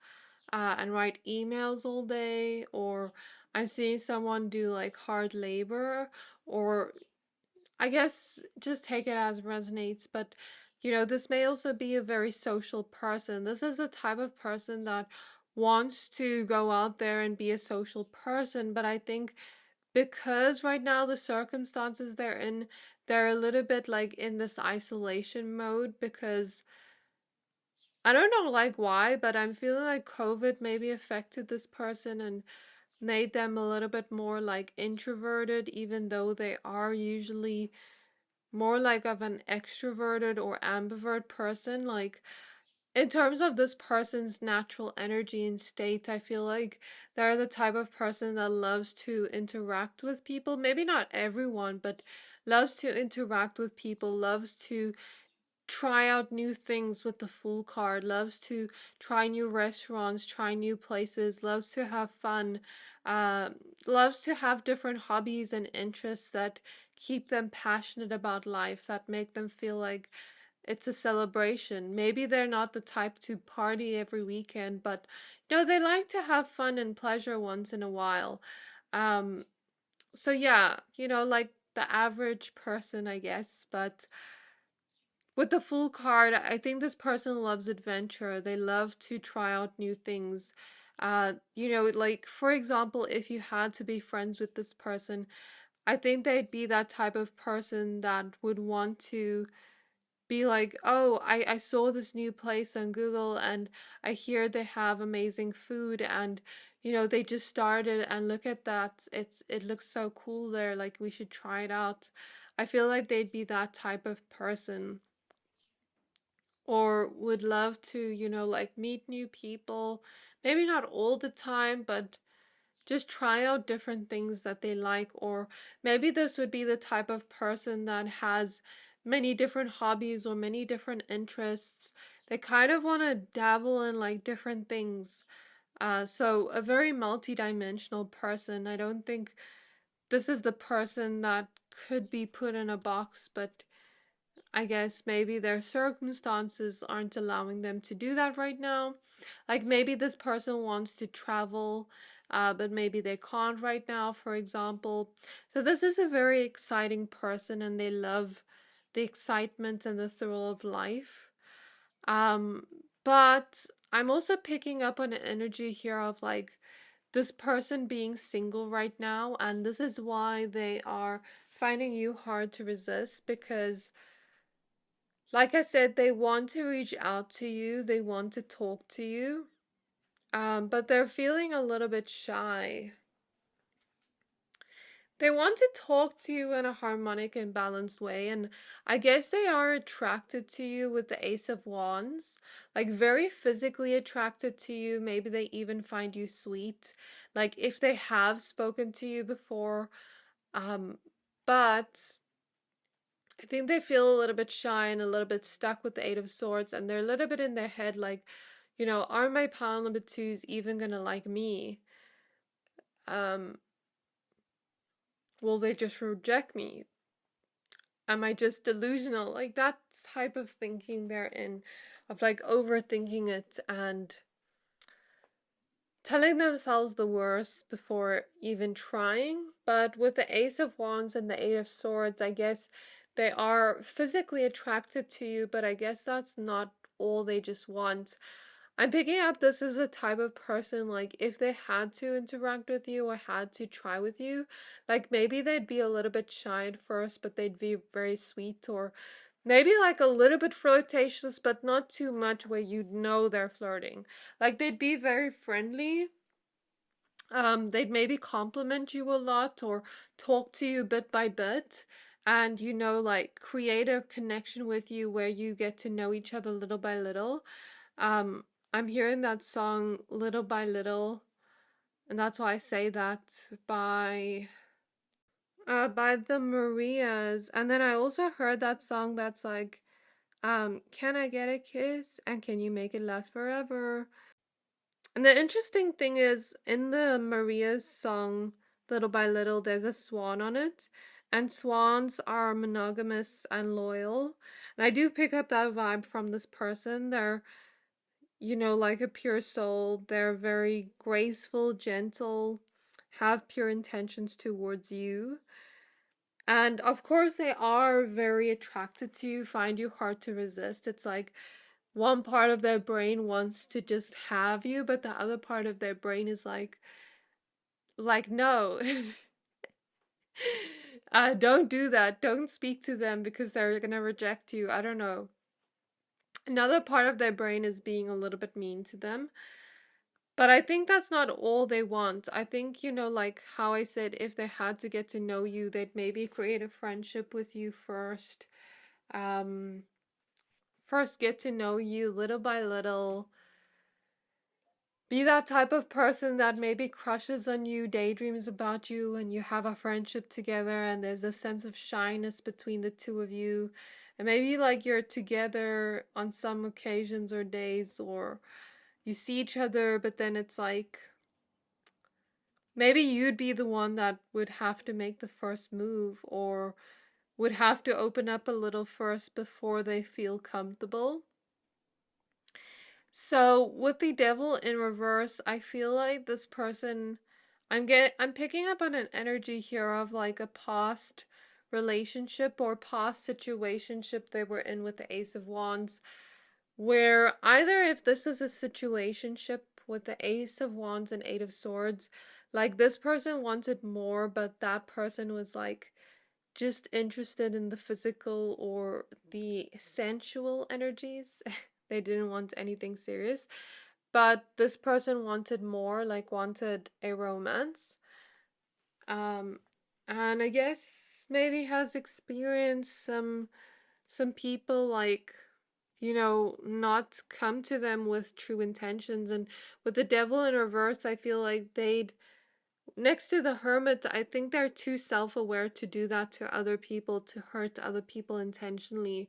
and write emails all day, or I'm seeing someone do like hard labor, or I guess just take it as resonates, but you know, this may also be a very social person. This is the type of person that wants to go out there and be a social person, but I think because right now the circumstances they're in, they're a little bit like in this isolation mode because I don't know like why, but I'm feeling like COVID maybe affected this person and made them a little bit more like introverted, even though they are usually more like of an extroverted or ambivert person. Like in terms of this person's natural energy and state, I feel like they're the type of person that loves to interact with people. Maybe not everyone, but loves to interact with people, loves to try out new things with the Fool card, loves to try new restaurants, try new places, loves to have fun, uh, loves to have different hobbies and interests that keep them passionate about life, that make them feel like it's a celebration. Maybe they're not the type to party every weekend, but they like to have fun and pleasure once in a while. Um, so yeah, like the average person, I guess, but with the Fool card, I think this person loves adventure. They love to try out new things. Like for example, if you had to be friends with this person, I think they'd be that type of person that would want to be like, oh, I saw this new place on Google and I hear they have amazing food and they just started and look at that. It looks so cool there, like we should try it out. I feel like they'd be that type of person or would love to, like meet new people. Maybe not all the time, but just try out different things that they like. Or maybe this would be the type of person that has many different hobbies or many different interests. They kind of want to dabble in like different things. So a very multi-dimensional person. I don't think this is the person that could be put in a box, but I guess maybe their circumstances aren't allowing them to do that right now. Like maybe this person wants to travel, but maybe they can't right now, for example. So this is a very exciting person and they love the excitement and the thrill of life. Um, but I'm also picking up on an energy here of like this person being single right now, and this is why they are finding you hard to resist because like I said, they want to reach out to you, they want to talk to you, but they're feeling a little bit shy. They want to talk to you in a harmonic and balanced way, and I guess they are attracted to you with the Ace of Wands, like very physically attracted to you. Maybe they even find you sweet, like if they have spoken to you before, um, but I think they feel a little bit shy and a little bit stuck with the Eight of Swords, and they're a little bit in their head like, are my pile number twos even gonna like me? Um, will they just reject me? Am I just delusional? Like that type of thinking they're in, of like overthinking it and telling themselves the worst before even trying. But with the Ace of Wands and the Eight of Swords, I guess they are physically attracted to you, but I guess that's not all they just want. I'm picking up this is a type of person, like, if they had to interact with you or had to try with you, like, maybe they'd be a little bit shy at first, but they'd be very sweet, or maybe like a little bit flirtatious, but not too much where you'd know they're flirting. Like, they'd be very friendly. They'd maybe compliment you a lot or talk to you bit by bit and, like, create a connection with you where you get to know each other little by little. Um, I'm hearing that song Little by Little, and that's why I say that by the Marias. And then I also heard that song that's like, can I get a kiss and can you make it last forever? And the interesting thing is in the Maria's song Little by Little there's a swan on it. And swans are monogamous and loyal. And I do pick up that vibe from this person. They're like a pure soul. They're very graceful, gentle, have pure intentions towards you. And of course, they are very attracted to you, find you hard to resist. It's like one part of their brain wants to just have you, but the other part of their brain is like no. Don't do that. Don't speak to them because they're gonna reject you. I don't know. Another part of their brain is being a little bit mean to them. But I think that's not all they want. I think, like how I said, if they had to get to know you, they'd maybe create a friendship with you first. Um, First get to know you little by little. Be that type of person that maybe crushes on you, daydreams about you, and you have a friendship together, and there's a sense of shyness between the two of you. And maybe like you're together on some occasions or days, or you see each other, but then it's like maybe you'd be the one that would have to make the first move or would have to open up a little first before they feel comfortable. So with the devil in reverse, I feel like this person I'm picking up on an energy here of like a past relationship or past situationship they were in with the Ace of Wands, where either if this is a situationship with the Ace of Wands and Eight of Swords, like this person wanted more, but that person was like just interested in the physical or the sensual energies. They didn't want anything serious. But this person wanted more, like wanted a romance. Um, and I guess maybe has experienced some people like not come to them with true intentions. And with the devil in reverse, I feel like they'd next to the hermit, I think they're too self-aware to do that to other people, to hurt other people intentionally.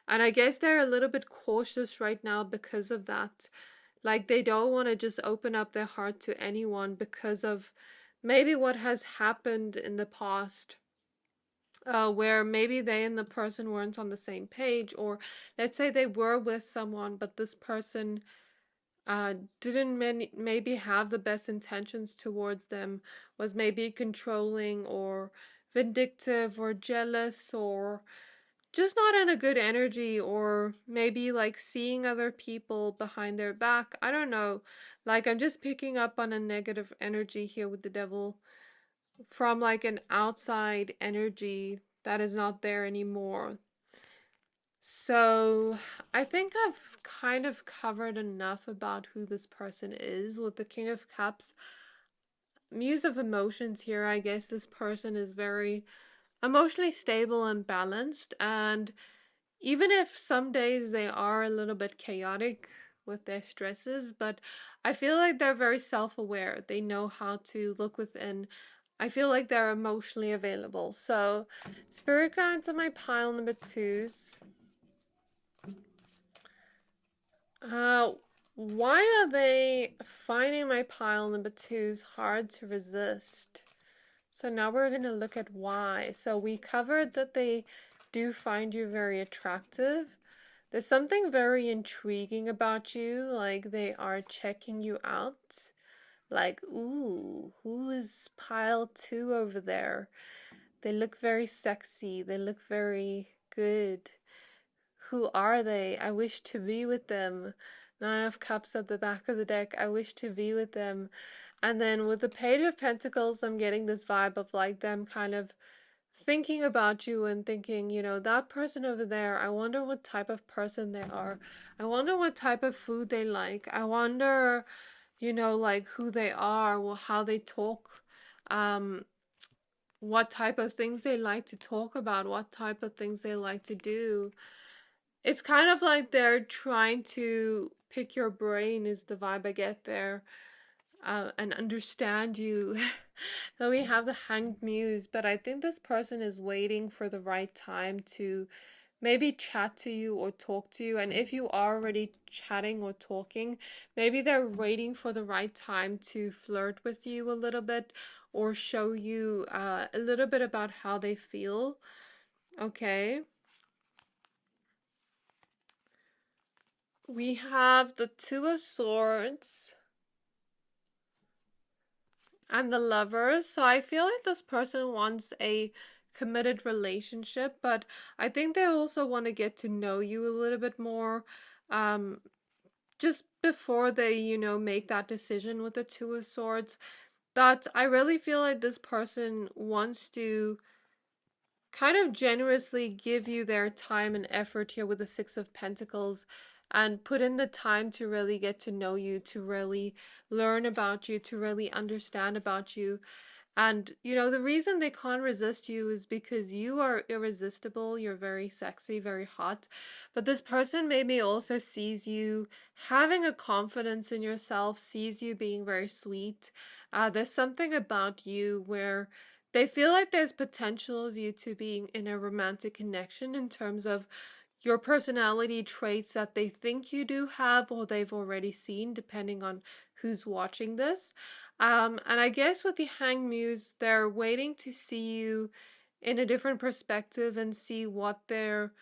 And I guess they're a little bit cautious right now because of that. Like they don't want to just open up their heart to anyone because of maybe what has happened in the past. Where maybe they and the person weren't on the same page, or let's say they were with someone, but this person didn't maybe have the best intentions towards them, was maybe controlling or vindictive or jealous or just not in a good energy, or maybe like seeing other people behind their back. I don't know. Like I'm just picking up on a negative energy here with the devil from like an outside energy that is not there anymore. So I think I've kind of covered enough about who this person is. With the King of Cups, Muse of Emotions here, I guess this person is very emotionally stable and balanced. And even if some days they are a little bit chaotic with their stresses, but I feel like they're very self-aware. They know how to look within. I feel like they're emotionally available. So spirit guides on my pile number twos. Uh, why are they finding my pile number twos hard to resist? So now we're going to look at why. So we covered that they do find you very attractive. There's something very intriguing about you, like they are checking you out. Like, ooh, who is pile two over there? They look very sexy. They look very good. Who are they? I wish to be with them. Nine of Cups at the back of the deck. I wish to be with them. And then with the Page of Pentacles, I'm getting this vibe of like them kind of thinking about you and thinking, that person over there, I wonder what type of person they are. I wonder what type of food they like. I wonder, like who they are, well, how they talk, um, what type of things they like to talk about, what type of things they like to do. It's kind of like they're trying to pick your brain, is the vibe I get there, and understand you. So we have the Hanged Muse, but I think this person is waiting for the right time to maybe chat to you or talk to you. And if you are already chatting or talking, maybe they're waiting for the right time to flirt with you a little bit or show you a little bit about how they feel. Okay. We have the Two of Swords and the Lovers. So I feel like this person wants a committed relationship, but I think they also want to get to know you a little bit more. Just before they, make that decision with the Two of Swords. that I really feel like this person wants to kind of generously give you their time and effort here with the Six of Pentacles and put in the time to really get to know you, to really learn about you, to really understand about you. And, you know, the reason they can't resist you is because you are irresistible. You're very sexy, very hot. But this person maybe also sees you having a confidence in yourself, sees you being very sweet. There's something about you where they feel like there's potential of you to being in a romantic connection in terms of your personality traits that they think you do have or they've already seen, depending on who's watching this. And I guess with the Hanged Muse, they're waiting to see you in a different perspective and see what they're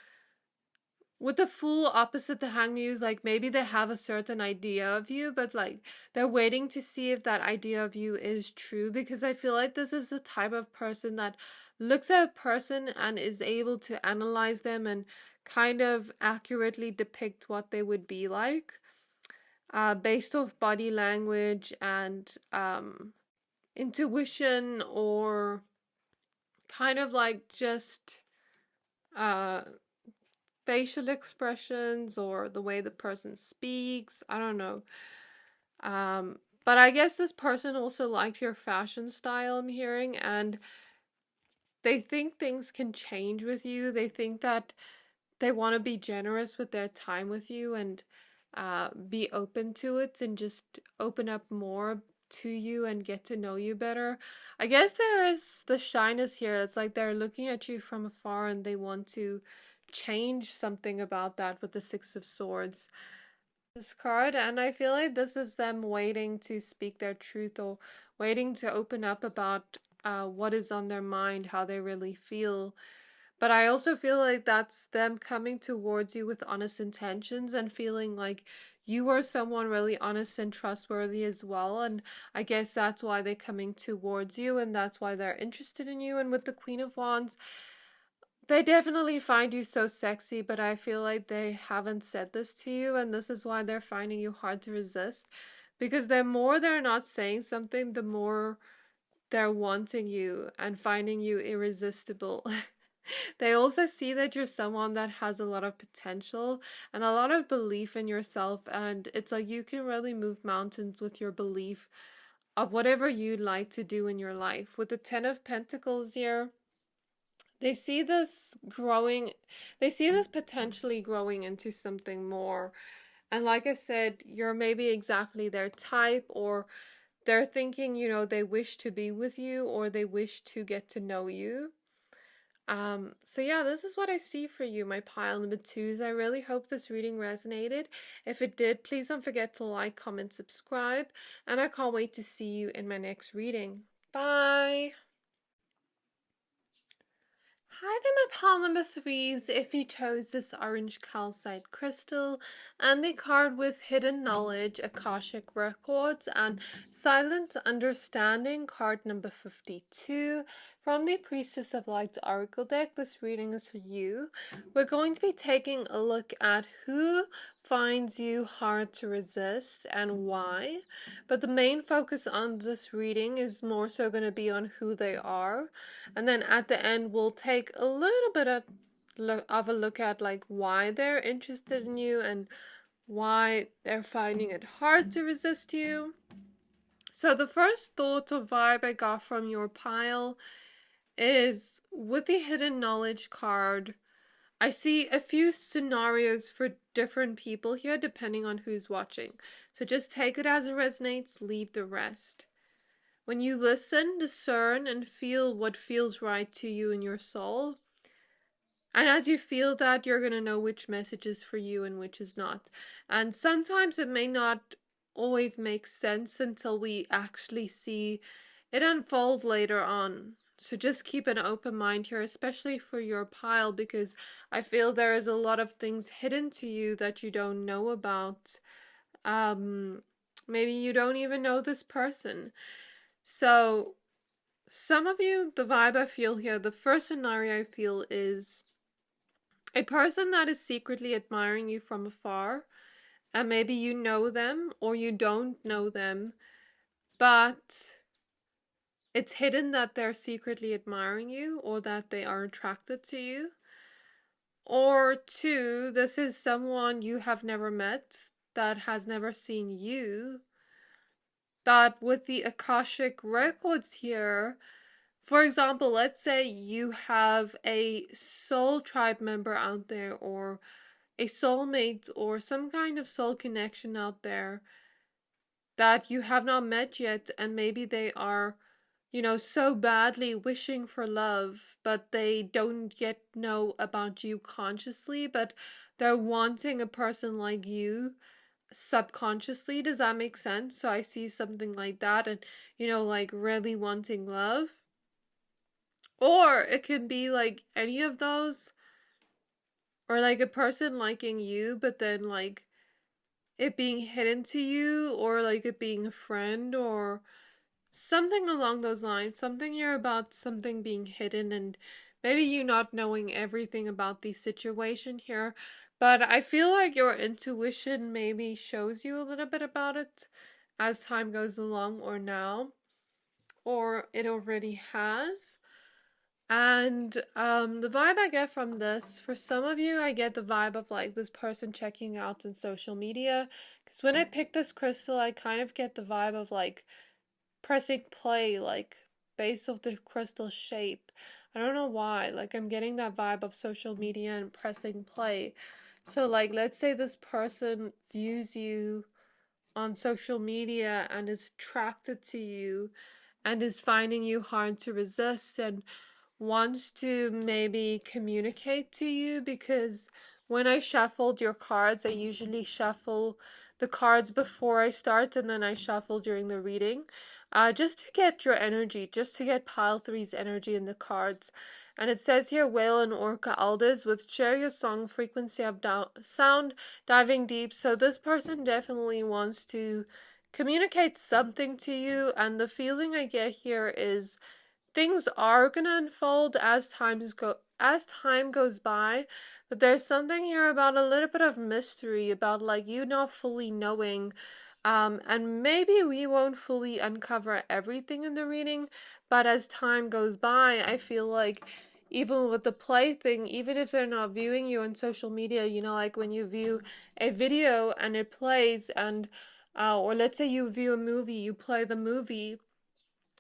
with the full opposite the Hanged Muse, like maybe they have a certain idea of you, but like they're waiting to see if that idea of you is true, because I feel like this is the type of person that looks at a person and is able to analyze them and kind of accurately depict what they would be like, based off body language and intuition, or kind of like just uh facial expressions or the way the person speaks. I don't know. But I guess this person also likes your fashion style, I'm hearing, and they think things can change with you. They think that they want to be generous with their time with you and be open to it and just open up more to you and get to know you better. I guess there is the shyness here. It's like they're looking at you from afar and they want to change something about that with the Six of Swords. This card, and I feel like this is them waiting to speak their truth or waiting to open up about what is on their mind, how they really feel. But I also feel like that's them coming towards you with honest intentions and feeling like you are someone really honest and trustworthy as well. And I guess that's why they're coming towards you and that's why they're interested in you. And with the Queen of Wands, they definitely find you so sexy, but I feel like they haven't said this to you, and this is why they're finding you hard to resist. Because the more they're not saying something, the more they're wanting you and finding you irresistible. They also see that you're someone that has a lot of potential and a lot of belief in yourself, and it's like you can really move mountains with your belief of whatever you'd like to do in your life. With the Ten of Pentacles here, they see this growing, they see this potentially growing into something more. And like I said, you're maybe exactly their type, or they're thinking, you know, they wish to be with you or they wish to get to know you. So yeah, this is what I see for you, my pile number twos. I really hope this reading resonated. If it did, please don't forget to like, comment, subscribe, and I can't wait to see you in my next reading. Bye! Hi there, my pile number threes. If you chose this orange calcite crystal and the card with hidden knowledge, Akashic records, and silent understanding, card number 52 from the Priestess of Light Oracle deck, this reading is for you. We're going to be taking a look at who finds you hard to resist and why. But the main focus on this reading is more so going to be on who they are. And then at the end, we'll take a little bit of a look at like why they're interested in you and why they're finding it hard to resist you. So the first thought or vibe I got from your pile is with the hidden knowledge card, I see a few scenarios for different people here depending on who's watching. So just take it as it resonates, leave the rest. When you listen, discern, and feel what feels right to you in your soul. And as you feel that, you're going to know which message is for you and which is not. And sometimes it may not always make sense until we actually see it unfold later on. So just keep an open mind here, especially for your pile, because I feel there is a lot of things hidden to you that you don't know about. Maybe you don't even know this person. So some of you, the vibe I feel here, the first scenario I feel is a person that is secretly admiring you from afar, and maybe you know them or you don't know them, but it's hidden that they're secretly admiring you or that they are attracted to you. Or two, this is someone you have never met that has never seen you. That with the Akashic records here, for example, let's say you have a soul tribe member out there or a soulmate or some kind of soul connection out there that you have not met yet, and maybe they are, so badly wishing for love, but they don't yet know about you consciously, but they're wanting a person like you subconsciously. Does that make sense? So I see something like that, and like really wanting love. Or it can be like any of those, or like a person liking you, but then like it being hidden to you, or like it being a friend, or something along those lines. Something here about something being hidden, and maybe you not knowing everything about the situation here. But I feel like your intuition maybe shows you a little bit about it as time goes along, or now, or it already has. And the vibe I get from this, for some of you, I get the vibe of like this person checking out on social media. Because when I pick this crystal, I kind of get the vibe of like pressing play, like based off the crystal shape. I don't know why. Like I'm getting that vibe of social media and pressing play. So like let's say this person views you on social media and is attracted to you and is finding you hard to resist and wants to maybe communicate to you, because when I shuffled your cards, I usually shuffle the cards before I start and then I shuffle during the reading. Just to get your energy, just to get pile three's energy in the cards. And it says here, whale and orca elders with share your song frequency of sound diving deep. So this person definitely wants to communicate something to you, and the feeling I get here is things are gonna unfold as time goes by, but there's something here about a little bit of mystery about like you not fully knowing, and maybe we won't fully uncover everything in the reading, but as time goes by, I feel like even with the play thing, even if they're not viewing you on social media, like when you view a video and it plays, and or let's say you view a movie, you play the movie,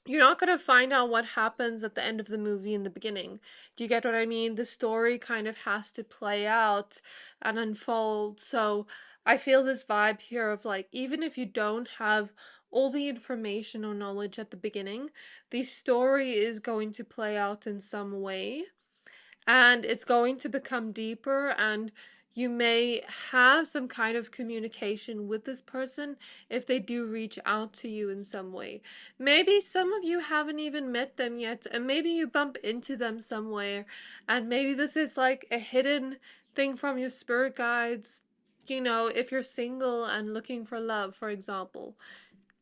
you're not going to find out what happens at the end of the movie in the beginning. Do you get what I mean? The story kind of has to play out and unfold. So I feel this vibe here of like, even if you don't have all the information or knowledge at the beginning, the story is going to play out in some way, and it's going to become deeper, and you may have some kind of communication with this person if they do reach out to you in some way. Maybe some of you haven't even met them yet, and maybe you bump into them somewhere, and maybe this is like a hidden thing from your spirit guides, if you're single and looking for love, for example.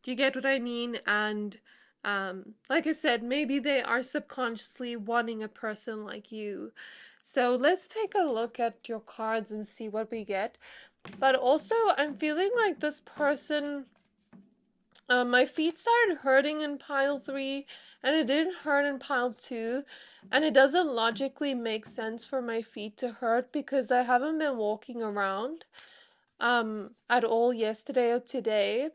Do you get what I mean? And like I said, maybe they are subconsciously wanting a person like you. So let's take a look at your cards and see what we get. But also, I'm feeling like this person, my feet started hurting in pile three, and it didn't hurt in pile two. And it doesn't logically make sense for my feet to hurt because I haven't been walking around at all yesterday or today.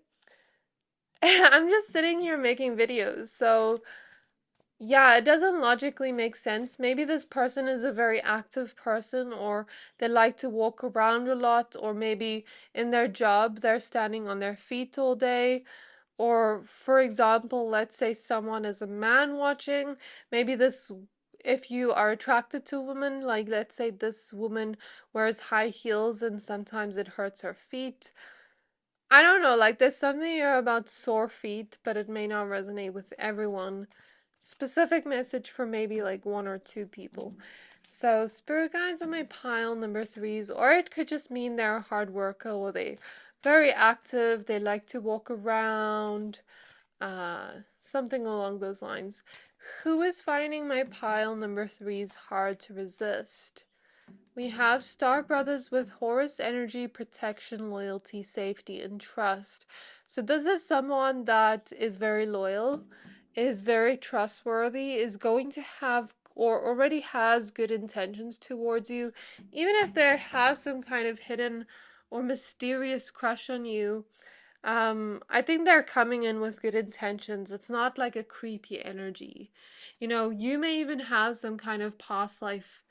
I'm just sitting here making videos, so yeah, it doesn't logically make sense. Maybe this person is a very active person, or they like to walk around a lot, or maybe in their job they're standing on their feet all day. Or, for example, let's say someone is a man watching. Maybe if you are attracted to a woman, like let's say this woman wears high heels and sometimes it hurts her feet. I don't know, like there's something here about sore feet, but it may not resonate with everyone. Specific message for maybe like one or two people. So spirit guides on my pile number threes, or it could just mean they're a hard worker, or they very active, they like to walk around, something along those lines. Who is finding my pile number threes hard to resist? We have Star Brothers with Horus energy, protection, loyalty, safety, and trust. So this is someone that is very loyal. is very trustworthy, is going to have or already has good intentions towards you, even if they have some kind of hidden or mysterious crush on you. I think they're coming in with good intentions. It's not like a creepy energy. You know, you may even have some kind of past life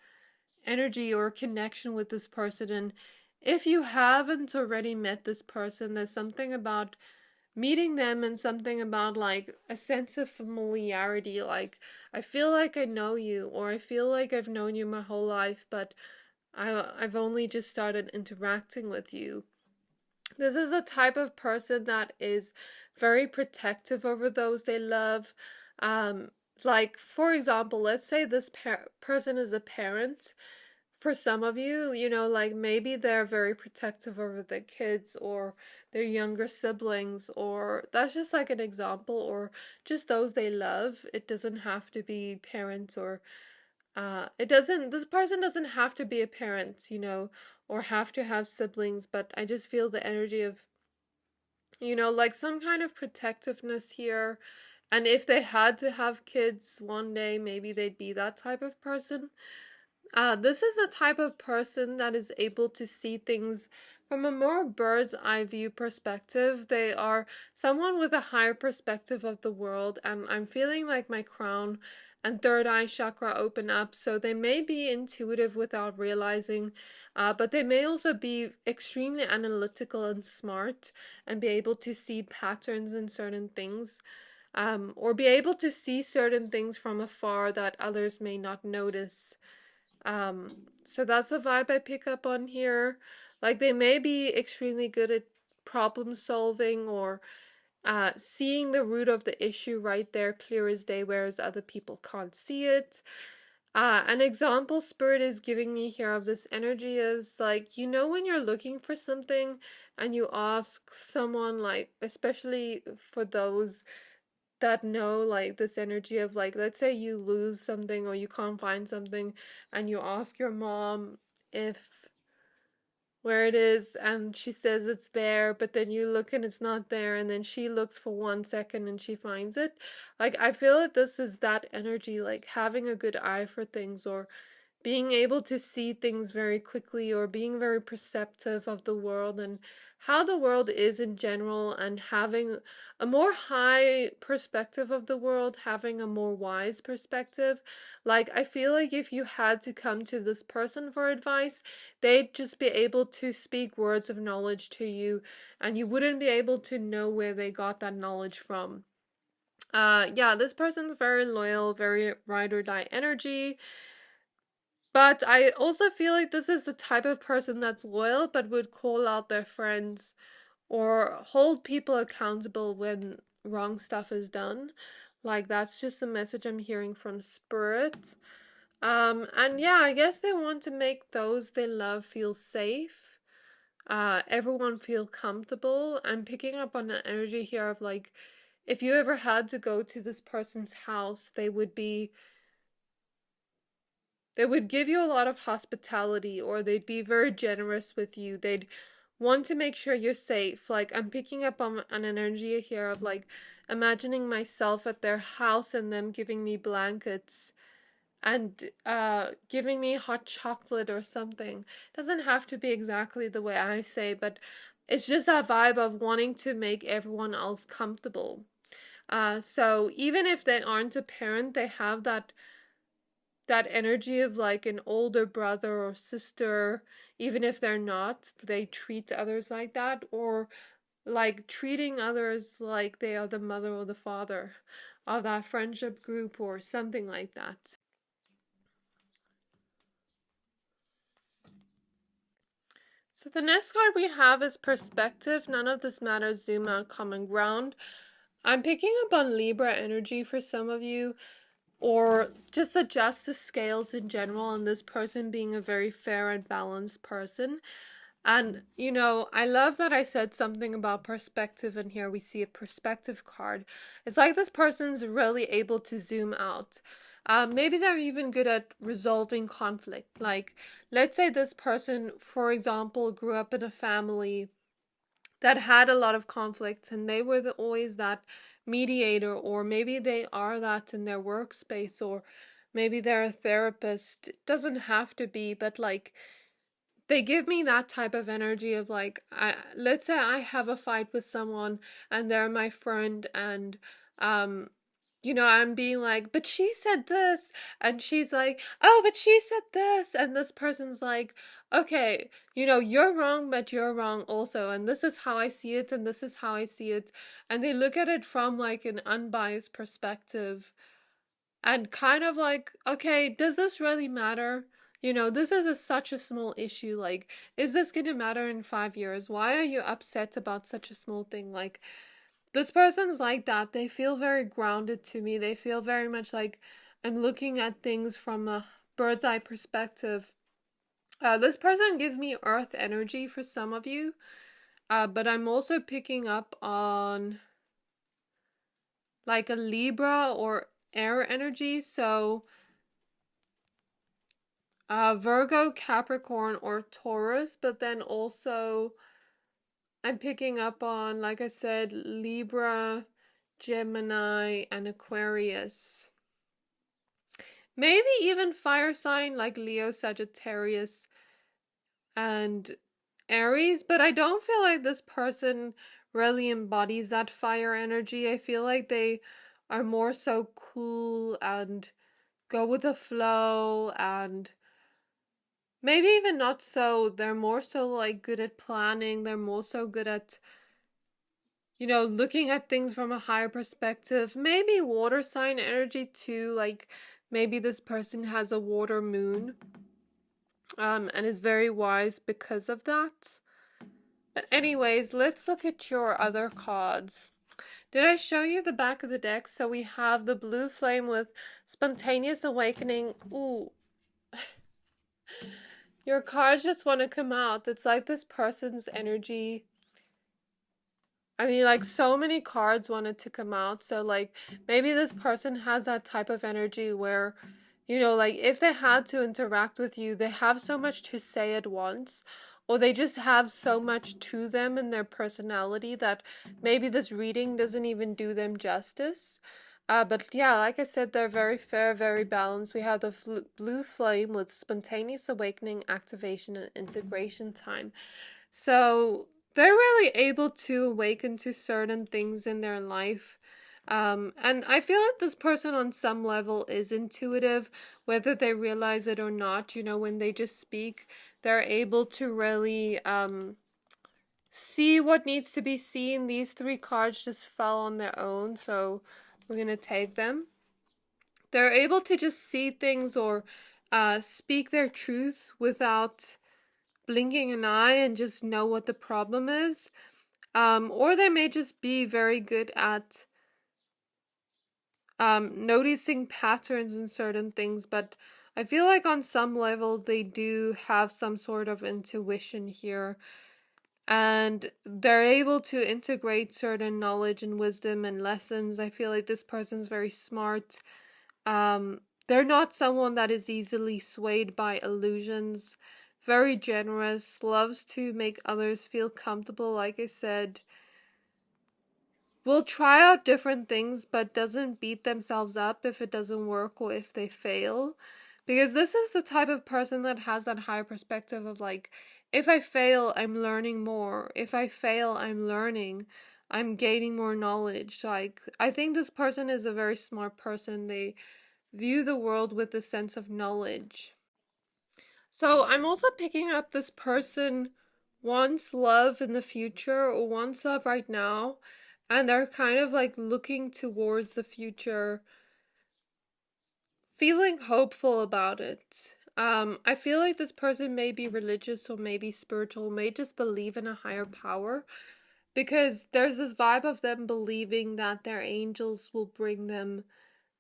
energy or connection with this person. And if you haven't already met this person, there's something about meeting them and something about like a sense of familiarity. Like, I feel like I know you, or I feel like I've known you my whole life, but I've only just started interacting with you. This is a type of person that is very protective over those they love. Um, like, for example, let's say this person is a parent. For some of you, you know, like maybe they're very protective over their kids or their younger siblings, or that's just like an example, or just those they love. It doesn't have to be parents, or this person doesn't have to be a parent, you know, or have to have siblings, but I just feel the energy of, you know, like some kind of protectiveness here. And if they had to have kids one day, maybe they'd be that type of person. This is a type of person that is able to see things from a more bird's eye view perspective. They are someone with a higher perspective of the world, and I'm feeling like my crown and third eye chakra open up. So they may be intuitive without realizing, but they may also be extremely analytical and smart and be able to see patterns in certain things. Or be able to see certain things from afar that others may not notice. Um, so that's the vibe I pick up on here. Like they may be extremely good at problem solving or seeing the root of the issue right there, clear as day, whereas other people can't see it. An example Spirit is giving me here of this energy is like, you know, when you're looking for something and you ask someone, like, especially for those that know like this energy of like, let's say you lose something or you can't find something and you ask your mom if where it is and she says it's there, but then you look and it's not there, and then she looks for 1 second and she finds it. Like I feel like this is that energy, like having a good eye for things, or being able to see things very quickly, or being very perceptive of the world and how the world is in general, and having a more high perspective of the world, having a more wise perspective. Like, I feel like if you had to come to this person for advice, they'd just be able to speak words of knowledge to you, and you wouldn't be able to know where they got that knowledge from. Yeah, this person's very loyal, very ride or die energy. But I also feel like this is the type of person that's loyal but would call out their friends or hold people accountable when wrong stuff is done. Like that's just the message I'm hearing from Spirit. And yeah, I guess they want to make those they love feel safe. Everyone feel comfortable. I'm picking up on an energy here of like, if you ever had to go to this person's house, they would give you a lot of hospitality, or they'd be very generous with you. They'd want to make sure you're safe. Like, I'm picking up on an energy here of like imagining myself at their house and them giving me blankets and giving me hot chocolate or something. Doesn't have to be exactly the way I say, but it's just that vibe of wanting to make everyone else comfortable. So even if they aren't a parent, they have that energy of like an older brother or sister. Even if they're not, they treat others like that, or like treating others like they are the mother or the father of that friendship group or something like that. So the next card we have is perspective. None of this matters. Zoom out, common ground. I'm picking up on Libra energy for some of you, or just the justice scales in general, and this person being a very fair and balanced person. And, you know, I love that I said something about perspective, and here we see a perspective card. It's like this person's really able to zoom out. Maybe they're even good at resolving conflict. Like, let's say this person, for example, grew up in a family that had a lot of conflicts, and they were always that mediator, or maybe they are that in their workspace, or maybe they're a therapist. It doesn't have to be, but like they give me that type of energy of like, let's say I have a fight with someone and they're my friend, and um I'm being like, but she said this, and she's like, oh, but she said this, and this person's like, okay, you're wrong, but you're wrong also, and this is how I see it, and this is how I see it, and they look at it from like an unbiased perspective, and kind of like, okay, does this really matter? This is such a small issue. Like, is this going to matter in 5 years? Why are you upset about such a small thing? Like, this person's like that. They feel very grounded to me. They feel very much like I'm looking at things from a bird's eye perspective. This person gives me earth energy for some of you, but I'm also picking up on like a Libra or air energy. So Virgo, Capricorn, or Taurus, but then also I'm picking up on, like I said, Libra, Gemini, and Aquarius. Maybe even fire sign like Leo, Sagittarius, and Aries, but I don't feel like this person really embodies that fire energy. I feel like they are more so cool and go with the flow, and maybe even not so. They're more so like good at planning. They're more so good at, looking at things from a higher perspective. Maybe water sign energy too. Like maybe this person has a water moon, and is very wise because of that. But anyways, let's look at your other cards. Did I show you the back of the deck? So we have the blue flame with spontaneous awakening. Ooh, your cards just want to come out. It's like this person's energy. I mean, like, so many cards wanted to come out. So, like, maybe this person has that type of energy where, like, if they had to interact with you, they have so much to say at once, or they just have so much to them in their personality that maybe this reading doesn't even do them justice. But yeah, like I said, they're very fair, very balanced. We have the blue flame with spontaneous awakening, activation, and integration time. So they're really able to awaken to certain things in their life. And I feel like this person on some level is intuitive, whether they realize it or not. When they just speak, they're able to really see what needs to be seen. These three cards just fell on their own, so we're going to take them. They're able to just see things or speak their truth without blinking an eye and just know what the problem is. Or they may just be very good at noticing patterns in certain things, but I feel like on some level they do have some sort of intuition here, and they're able to integrate certain knowledge and wisdom and lessons. I feel like this person's very smart. They're not someone that is easily swayed by illusions. Very generous, loves to make others feel comfortable, like I said. Will try out different things, but doesn't beat themselves up if it doesn't work or if they fail. Because this is the type of person that has that higher perspective of like, if I fail, I'm learning more. If I fail, I'm learning. I'm gaining more knowledge. Like, I think this person is a very smart person. They view the world with a sense of knowledge. So I'm also picking up this person wants love in the future or wants love right now, and they're kind of like looking towards the future, feeling hopeful about it. I feel like this person may be religious or maybe spiritual, may just believe in a higher power, because there's this vibe of them believing that their angels will bring them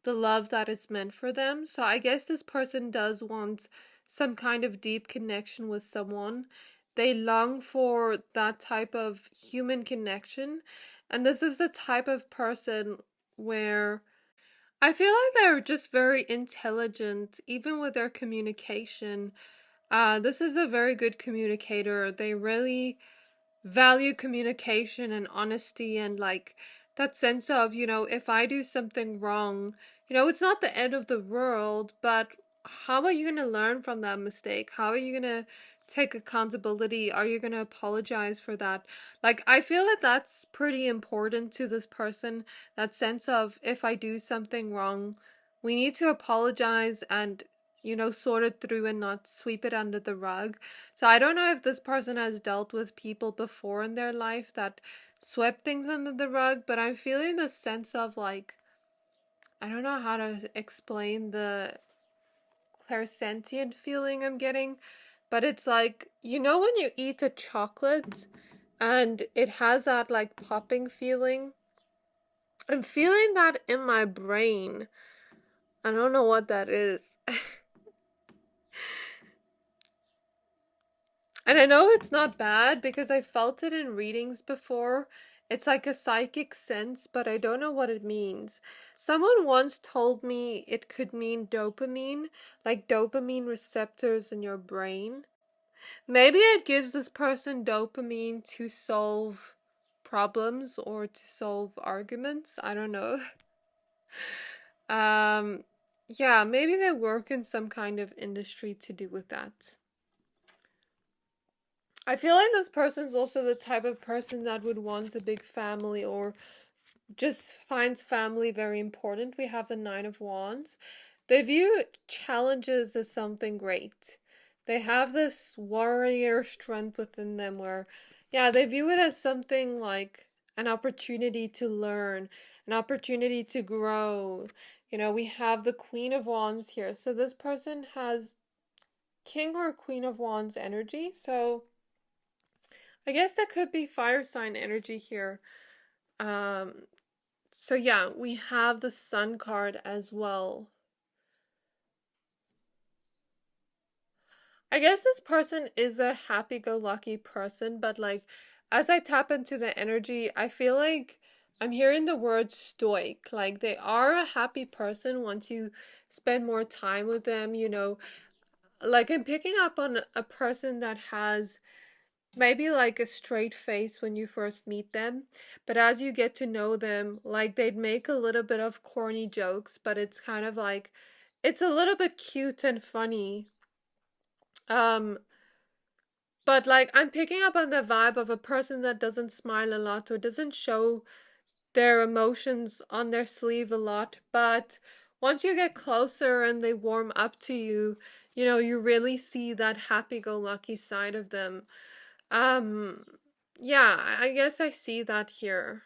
the love that is meant for them. So I guess this person does want some kind of deep connection with someone. They long for that type of human connection. And this is the type of person where I feel like they're just very intelligent, even with their communication. This is a very good communicator. They really value communication and honesty and like that sense of, if I do something wrong, it's not the end of the world, but how are you going to learn from that mistake? How are you going to take accountability? Are you going to apologize for that? Like, I feel that that's pretty important to this person. That sense of, if I do something wrong, we need to apologize and, sort it through and not sweep it under the rug. So I don't know if this person has dealt with people before in their life that swept things under the rug, but I'm feeling the sense of like, I don't know how to explain the clairsentient feeling I'm getting, but it's like, when you eat a chocolate and it has that like popping feeling? I'm feeling that in my brain. I don't know what that is. And I know it's not bad because I felt it in readings before. It's like a psychic sense, but I don't know what it means. Someone once told me it could mean dopamine, like dopamine receptors in your brain. Maybe it gives this person dopamine to solve problems or to solve arguments. I don't know. Um, yeah, maybe they work in some kind of industry to do with that. I feel like this person's also the type of person that would want a big family or just finds family very important. We have the Nine of Wands. They view challenges as something great. They have this warrior strength within them where, yeah, they view it as something like an opportunity to learn, an opportunity to grow. We have the Queen of Wands here. So this person has King or Queen of Wands energy. So I guess that could be fire sign energy here. Um, so yeah, we have the Sun card as well. I guess this person is a happy-go-lucky person, but like as I tap into the energy, I feel like I'm hearing the word stoic. Like they are a happy person once you spend more time with them. Like I'm picking up on a person that has maybe like a straight face when you first meet them, but as you get to know them, like they'd make a little bit of corny jokes, but it's kind of like it's a little bit cute and funny. Um, but like I'm picking up on the vibe of a person that doesn't smile a lot or doesn't show their emotions on their sleeve a lot, but once you get closer and they warm up to you, you really see that happy-go-lucky side of them. Um, yeah, I guess I see that here.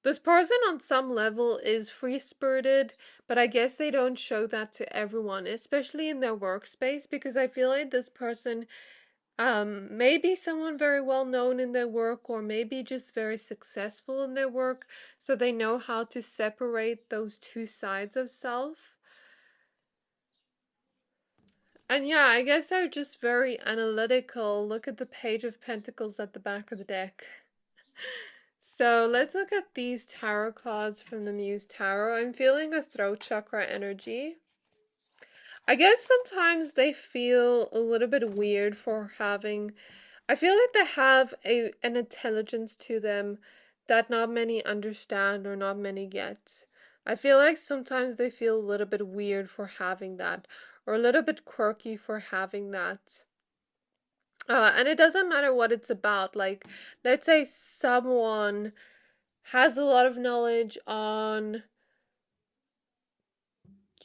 This person on some level is free-spirited, but I guess they don't show that to everyone, especially in their workspace, because I feel like this person maybe someone very well known in their work or maybe just very successful in their work, so they know how to separate those two sides of self. And yeah, I guess they're just very analytical. Look at the Page of Pentacles at the back of the deck. So let's look at these tarot cards from the Muse Tarot. I'm feeling a throat chakra energy. I guess sometimes they feel a little bit weird for having. I feel like they have an intelligence to them that not many understand or not many get. I feel like sometimes they feel a little bit weird for having that or a little bit quirky for having that. And it doesn't matter what it's about. Like, let's say someone has a lot of knowledge on,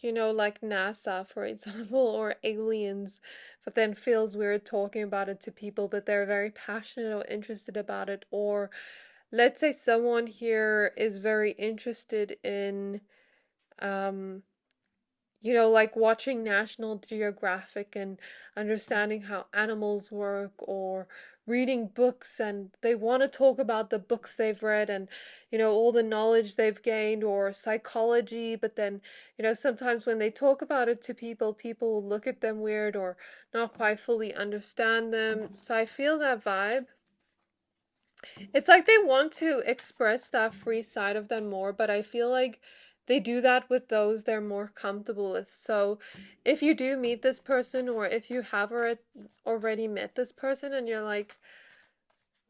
like NASA, for example, or aliens, but then feels weird talking about it to people, but they're very passionate or interested about it. Or let's say someone here is very interested in, um, like watching National Geographic and understanding how animals work or reading books and they want to talk about the books they've read and, all the knowledge they've gained or psychology. But then, sometimes when they talk about it to people, people will look at them weird or not quite fully understand them. So I feel that vibe. It's like they want to express that free side of them more, but I feel like they do that with those they're more comfortable with. So if you do meet this person, or if you have already met this person and you're like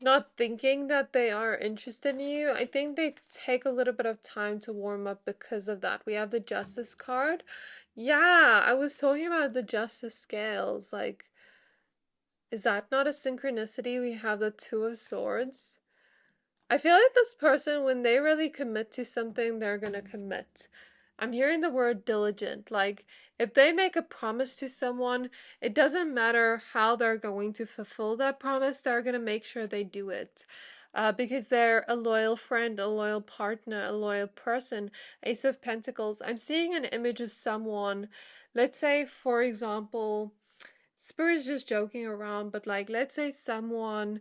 not thinking that they are interested in you, I think they take a little bit of time to warm up because of that. We have the Justice card. Yeah, I was talking about the Justice scales. Like, is that not a synchronicity? We have the Two of Swords. I feel like this person, when they really commit to something, they're gonna commit. I'm hearing the word diligent. Like, if they make a promise to someone, it doesn't matter how they're going to fulfill that promise, they're gonna make sure they do it. Because they're a loyal friend, a loyal partner, a loyal person. Ace of Pentacles. I'm seeing an image of someone, let's say, for example, Spirit's just joking around, but like, let's say someone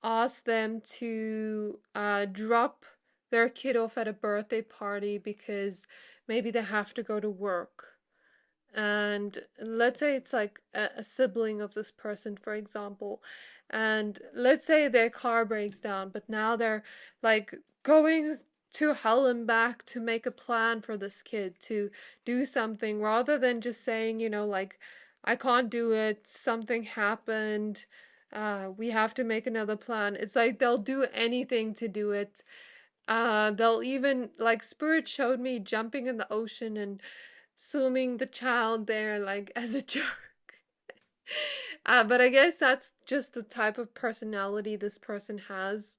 ask them to drop their kid off at a birthday party because maybe they have to go to work. And let's say it's like a sibling of this person, for example. And let's say their car breaks down, but now they're like going to hell and back to make a plan for this kid to do something rather than just saying, like, I can't do it, something happened, we have to make another plan. It's like they'll do anything to do it. They'll even, like, Spirit showed me jumping in the ocean and swimming the child there, like, as a joke. But I guess that's just the type of personality this person has.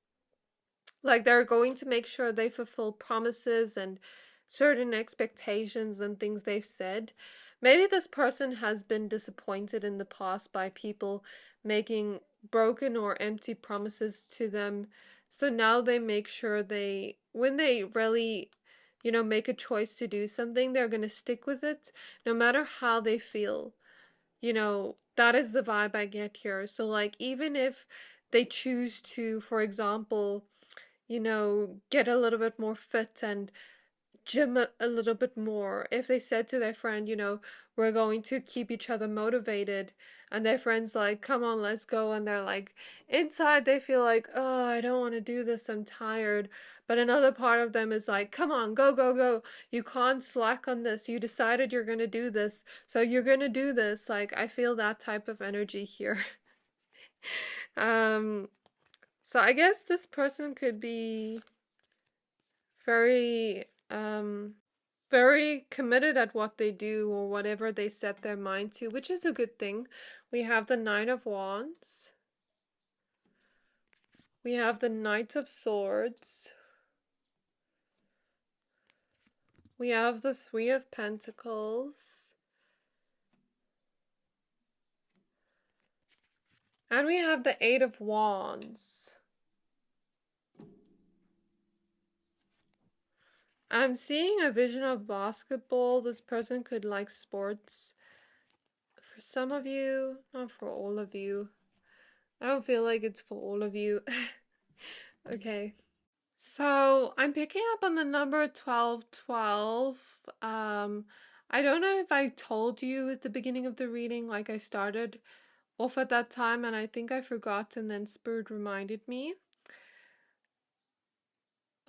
Like, they're going to make sure they fulfill promises and certain expectations and things they've said. Maybe this person has been disappointed in the past by people making broken or empty promises to them. So now they make sure when they really, make a choice to do something, they're going to stick with it no matter how they feel. That is the vibe I get here. So, like, even if they choose to, for example, get a little bit more fit and gym a little bit more. If they said to their friend, we're going to keep each other motivated, and their friend's like, come on, let's go, and they're like, inside they feel like, oh, I don't want to do this, I'm tired. But another part of them is like, come on, go, go, go. You can't slack on this. You decided you're going to do this, so you're going to do this. Like, I feel that type of energy here. um, so I guess this person could be very very committed at what they do or whatever they set their mind to, which is a good thing. We have the Nine of Wands. We have the Knight of Swords. We have the Three of Pentacles. And we have the Eight of Wands. I'm seeing a vision of basketball. This person could like sports. For some of you, not for all of you. I don't feel like it's for all of you. Okay. So I'm picking up on the number 1212. I don't know if I told you at the beginning of the reading, like I started off at that time and I think I forgot and then Spirit reminded me.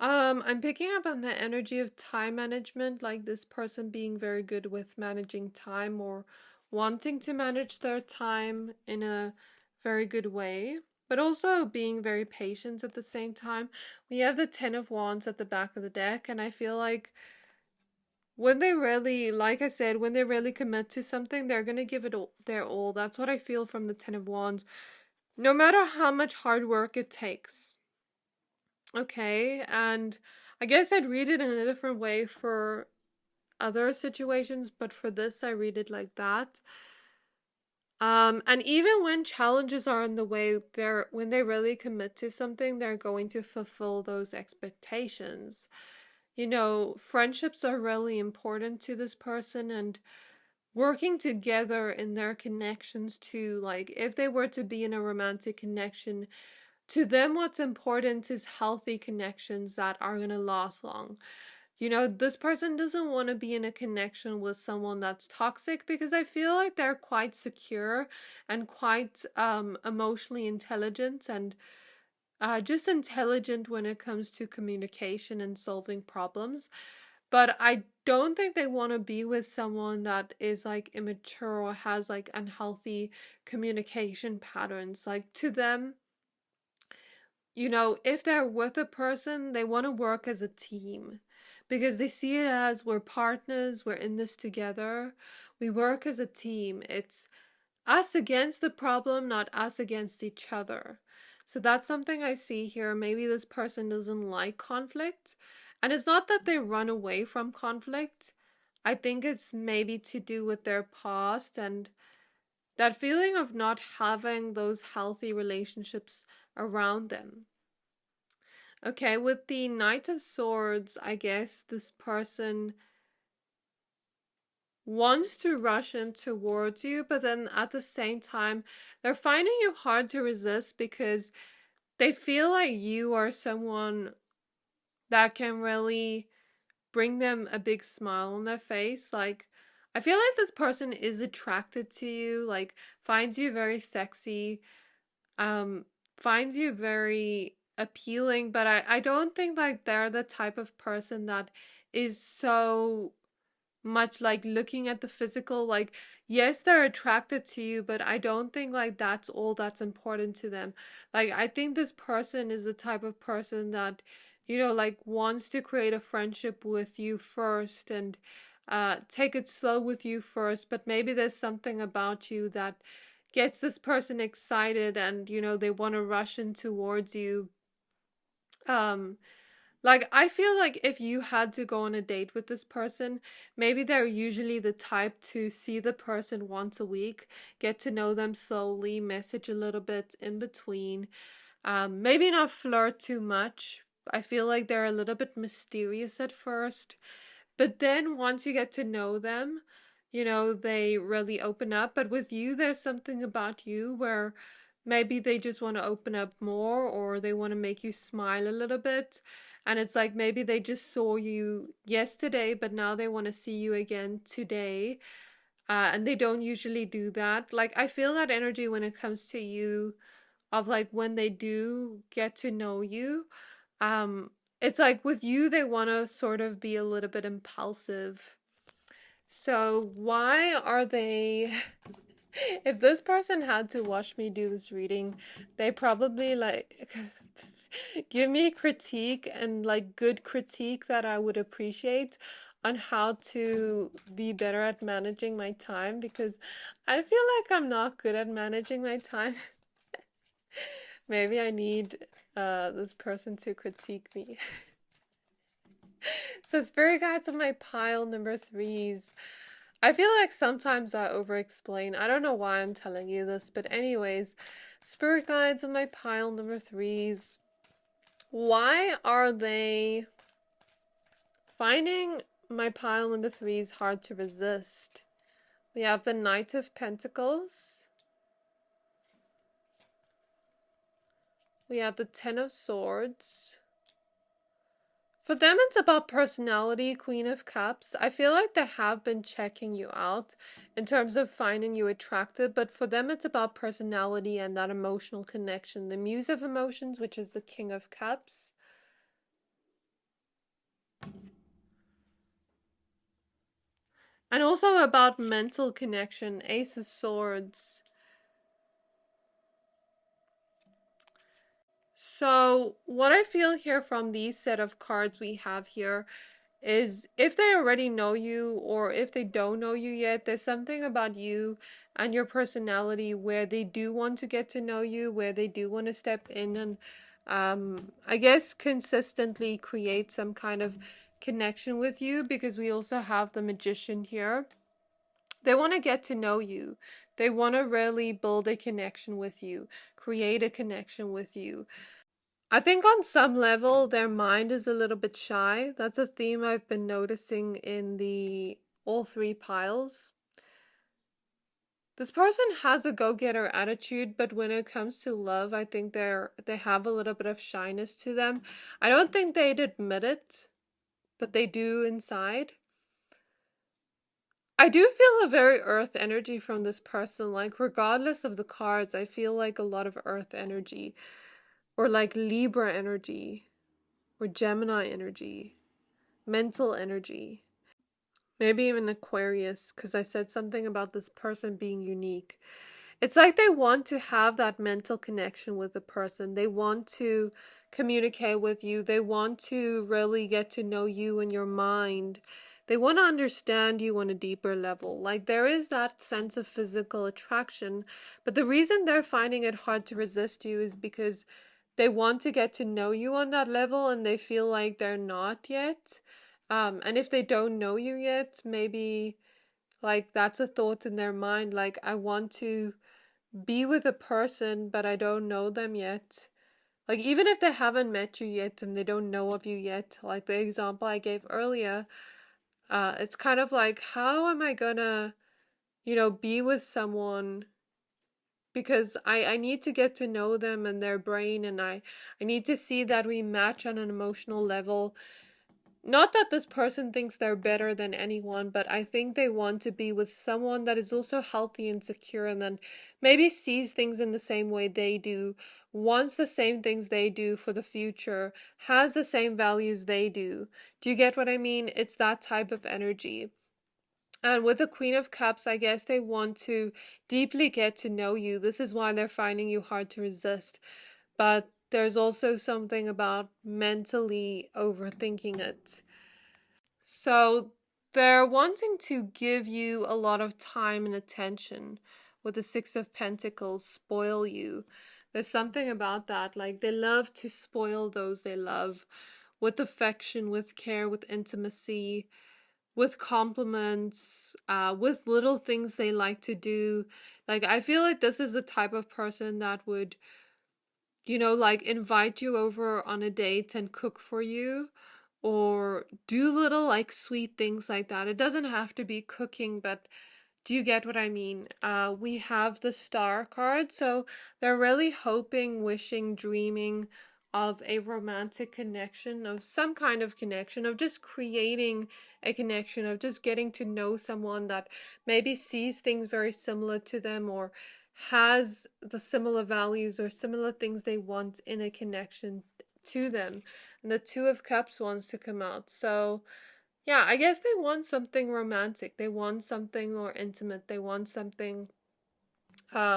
I'm picking up on the energy of time management, like this person being very good with managing time or wanting to manage their time in a very good way, but also being very patient at the same time. We have the Ten of Wands at the back of the deck, and I feel like when they really, like I said, when they really commit to something, they're going to give it their all. That's what I feel from the Ten of Wands, no matter how much hard work it takes. Okay, and I guess I'd read it in a different way for other situations, but for this, I read it like that. And even when challenges are in the way, when they really commit to something, they're going to fulfill those expectations. Friendships are really important to this person, and working together in their connections too. Like, if they were to be in a romantic connection, to them, what's important is healthy connections that are going to last long. This person doesn't want to be in a connection with someone that's toxic because I feel like they're quite secure and quite emotionally intelligent and just intelligent when it comes to communication and solving problems. but I don't think they want to be with someone that is like immature or has like unhealthy communication patterns. Like to them, if they're with a person, they want to work as a team because they see it as we're partners, we're in this together, we work as a team. It's us against the problem, not us against each other. So that's something I see here. Maybe this person doesn't like conflict. And it's not that they run away from conflict. I think it's maybe to do with their past and that feeling of not having those healthy relationships around them. Okay, with the Knight of Swords, I guess this person wants to rush in towards you, but then at the same time, they're finding you hard to resist because they feel like you are someone that can really bring them a big smile on their face. Like, I feel like this person is attracted to you, like, finds you very sexy, um, finds you very appealing, but I don't think like they're the type of person that is so much like looking at the physical. Like, yes, they're attracted to you, but I don't think like that's all that's important to them. Like, I think this person is the type of person that like wants to create a friendship with you first and take it slow with you first, but maybe there's something about you that gets this person excited and they want to rush in towards you. um like, I feel like if you had to go on a date with this person, maybe they're usually the type to see the person once a week, get to know them slowly, message a little bit in between. Maybe not flirt too much. I feel like they're a little bit mysterious at first. But then once you get to know them, they really open up. But with you, there's something about you where maybe they just want to open up more or they want to make you smile a little bit. And it's like maybe they just saw you yesterday, but now they want to see you again today. And they don't usually do that. Like, I feel that energy when it comes to you, of like when they do get to know you. Um, it's like with you, they want to sort of be a little bit impulsive. So why are they? If this person had to watch me do this reading, they probably like give me critique and like good critique that I would appreciate on how to be better at managing my time because I feel like I'm not good at managing my time. Maybe I need this person to critique me. So spirit guides of my pile number threes. I feel like sometimes I over explain. I don't know why I'm telling you this, but anyways, spirit guides of my pile number threes. Why are they finding my pile number threes hard to resist? We have the Knight of Pentacles. We have the Ten of Swords. For them, it's about personality, Queen of Cups. I feel like they have been checking you out in terms of finding you attractive, but for them, it's about personality and that emotional connection. The Muse of Emotions, which is the King of Cups. And also about mental connection, Ace of Swords. So, what I feel here from these set of cards we have here is if they already know you or if they don't know you yet, there's something about you and your personality where they do want to get to know you, where they do want to step in and I guess consistently create some kind of connection with you because we also have the Magician here. They want to get to know you. They want to really build a connection with you, create a connection with you. I think on some level their mind is a little bit shy. That's a theme I've been noticing in the all three piles. This person has a go-getter attitude, but when it comes to love, I think they have a little bit of shyness to them. I don't think they'd admit it, but they do inside. I do feel a very earth energy from this person. Like, regardless of the cards, I feel like a lot of earth energy, or like Libra energy, or Gemini energy. mental energy. Maybe even Aquarius, because I said something about this person being unique. It's like they want to have that mental connection with the person. They want to communicate with you. They want to really get to know you and your mind. They want to understand you on a deeper level. Like there is that sense of physical attraction, but the reason they're finding it hard to resist you is because they want to get to know you on that level and they feel like they're not yet. And if they don't know you yet, maybe like that's a thought in their mind. Like, I want to be with a person, but I don't know them yet. Like, even if they haven't met you yet and they don't know of you yet, like the example I gave earlier, it's kind of like, how am I gonna, be with someone? Because I need to get to know them and their brain, and I need to see that we match on an emotional level. Not that this person thinks they're better than anyone, but I think they want to be with someone that is also healthy and secure and then maybe sees things in the same way they do, wants the same things they do for the future, has the same values they do. Do you get what I mean? It's that type of energy. And with the Queen of Cups, I guess they want to deeply get to know you. This is why they're finding you hard to resist. But there's also something about mentally overthinking it. So they're wanting to give you a lot of time and attention with the Six of Pentacles, spoil you. There's something about that. Like they love to spoil those they love with affection, with care, with intimacy, with compliments, with little things they like to do. Like I feel like this is the type of person that would, like invite you over on a date and cook for you or do little like sweet things like that. It doesn't have to be cooking, but do you get what I mean? We have the Star card, so they're really hoping, wishing, dreaming of a romantic connection, of some kind of connection, of just creating a connection, of just getting to know someone that maybe sees things very similar to them or has the similar values or similar things they want in a connection to them. And the Two of Cups wants to come out. So, yeah, I guess they want something romantic. They want something more intimate. They want something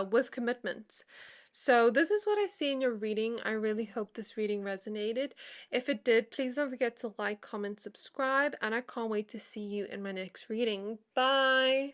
with commitment. So this is what I see in your reading. I really hope this reading resonated. If it did, please don't forget to like, comment, subscribe, and I can't wait to see you in my next reading. Bye!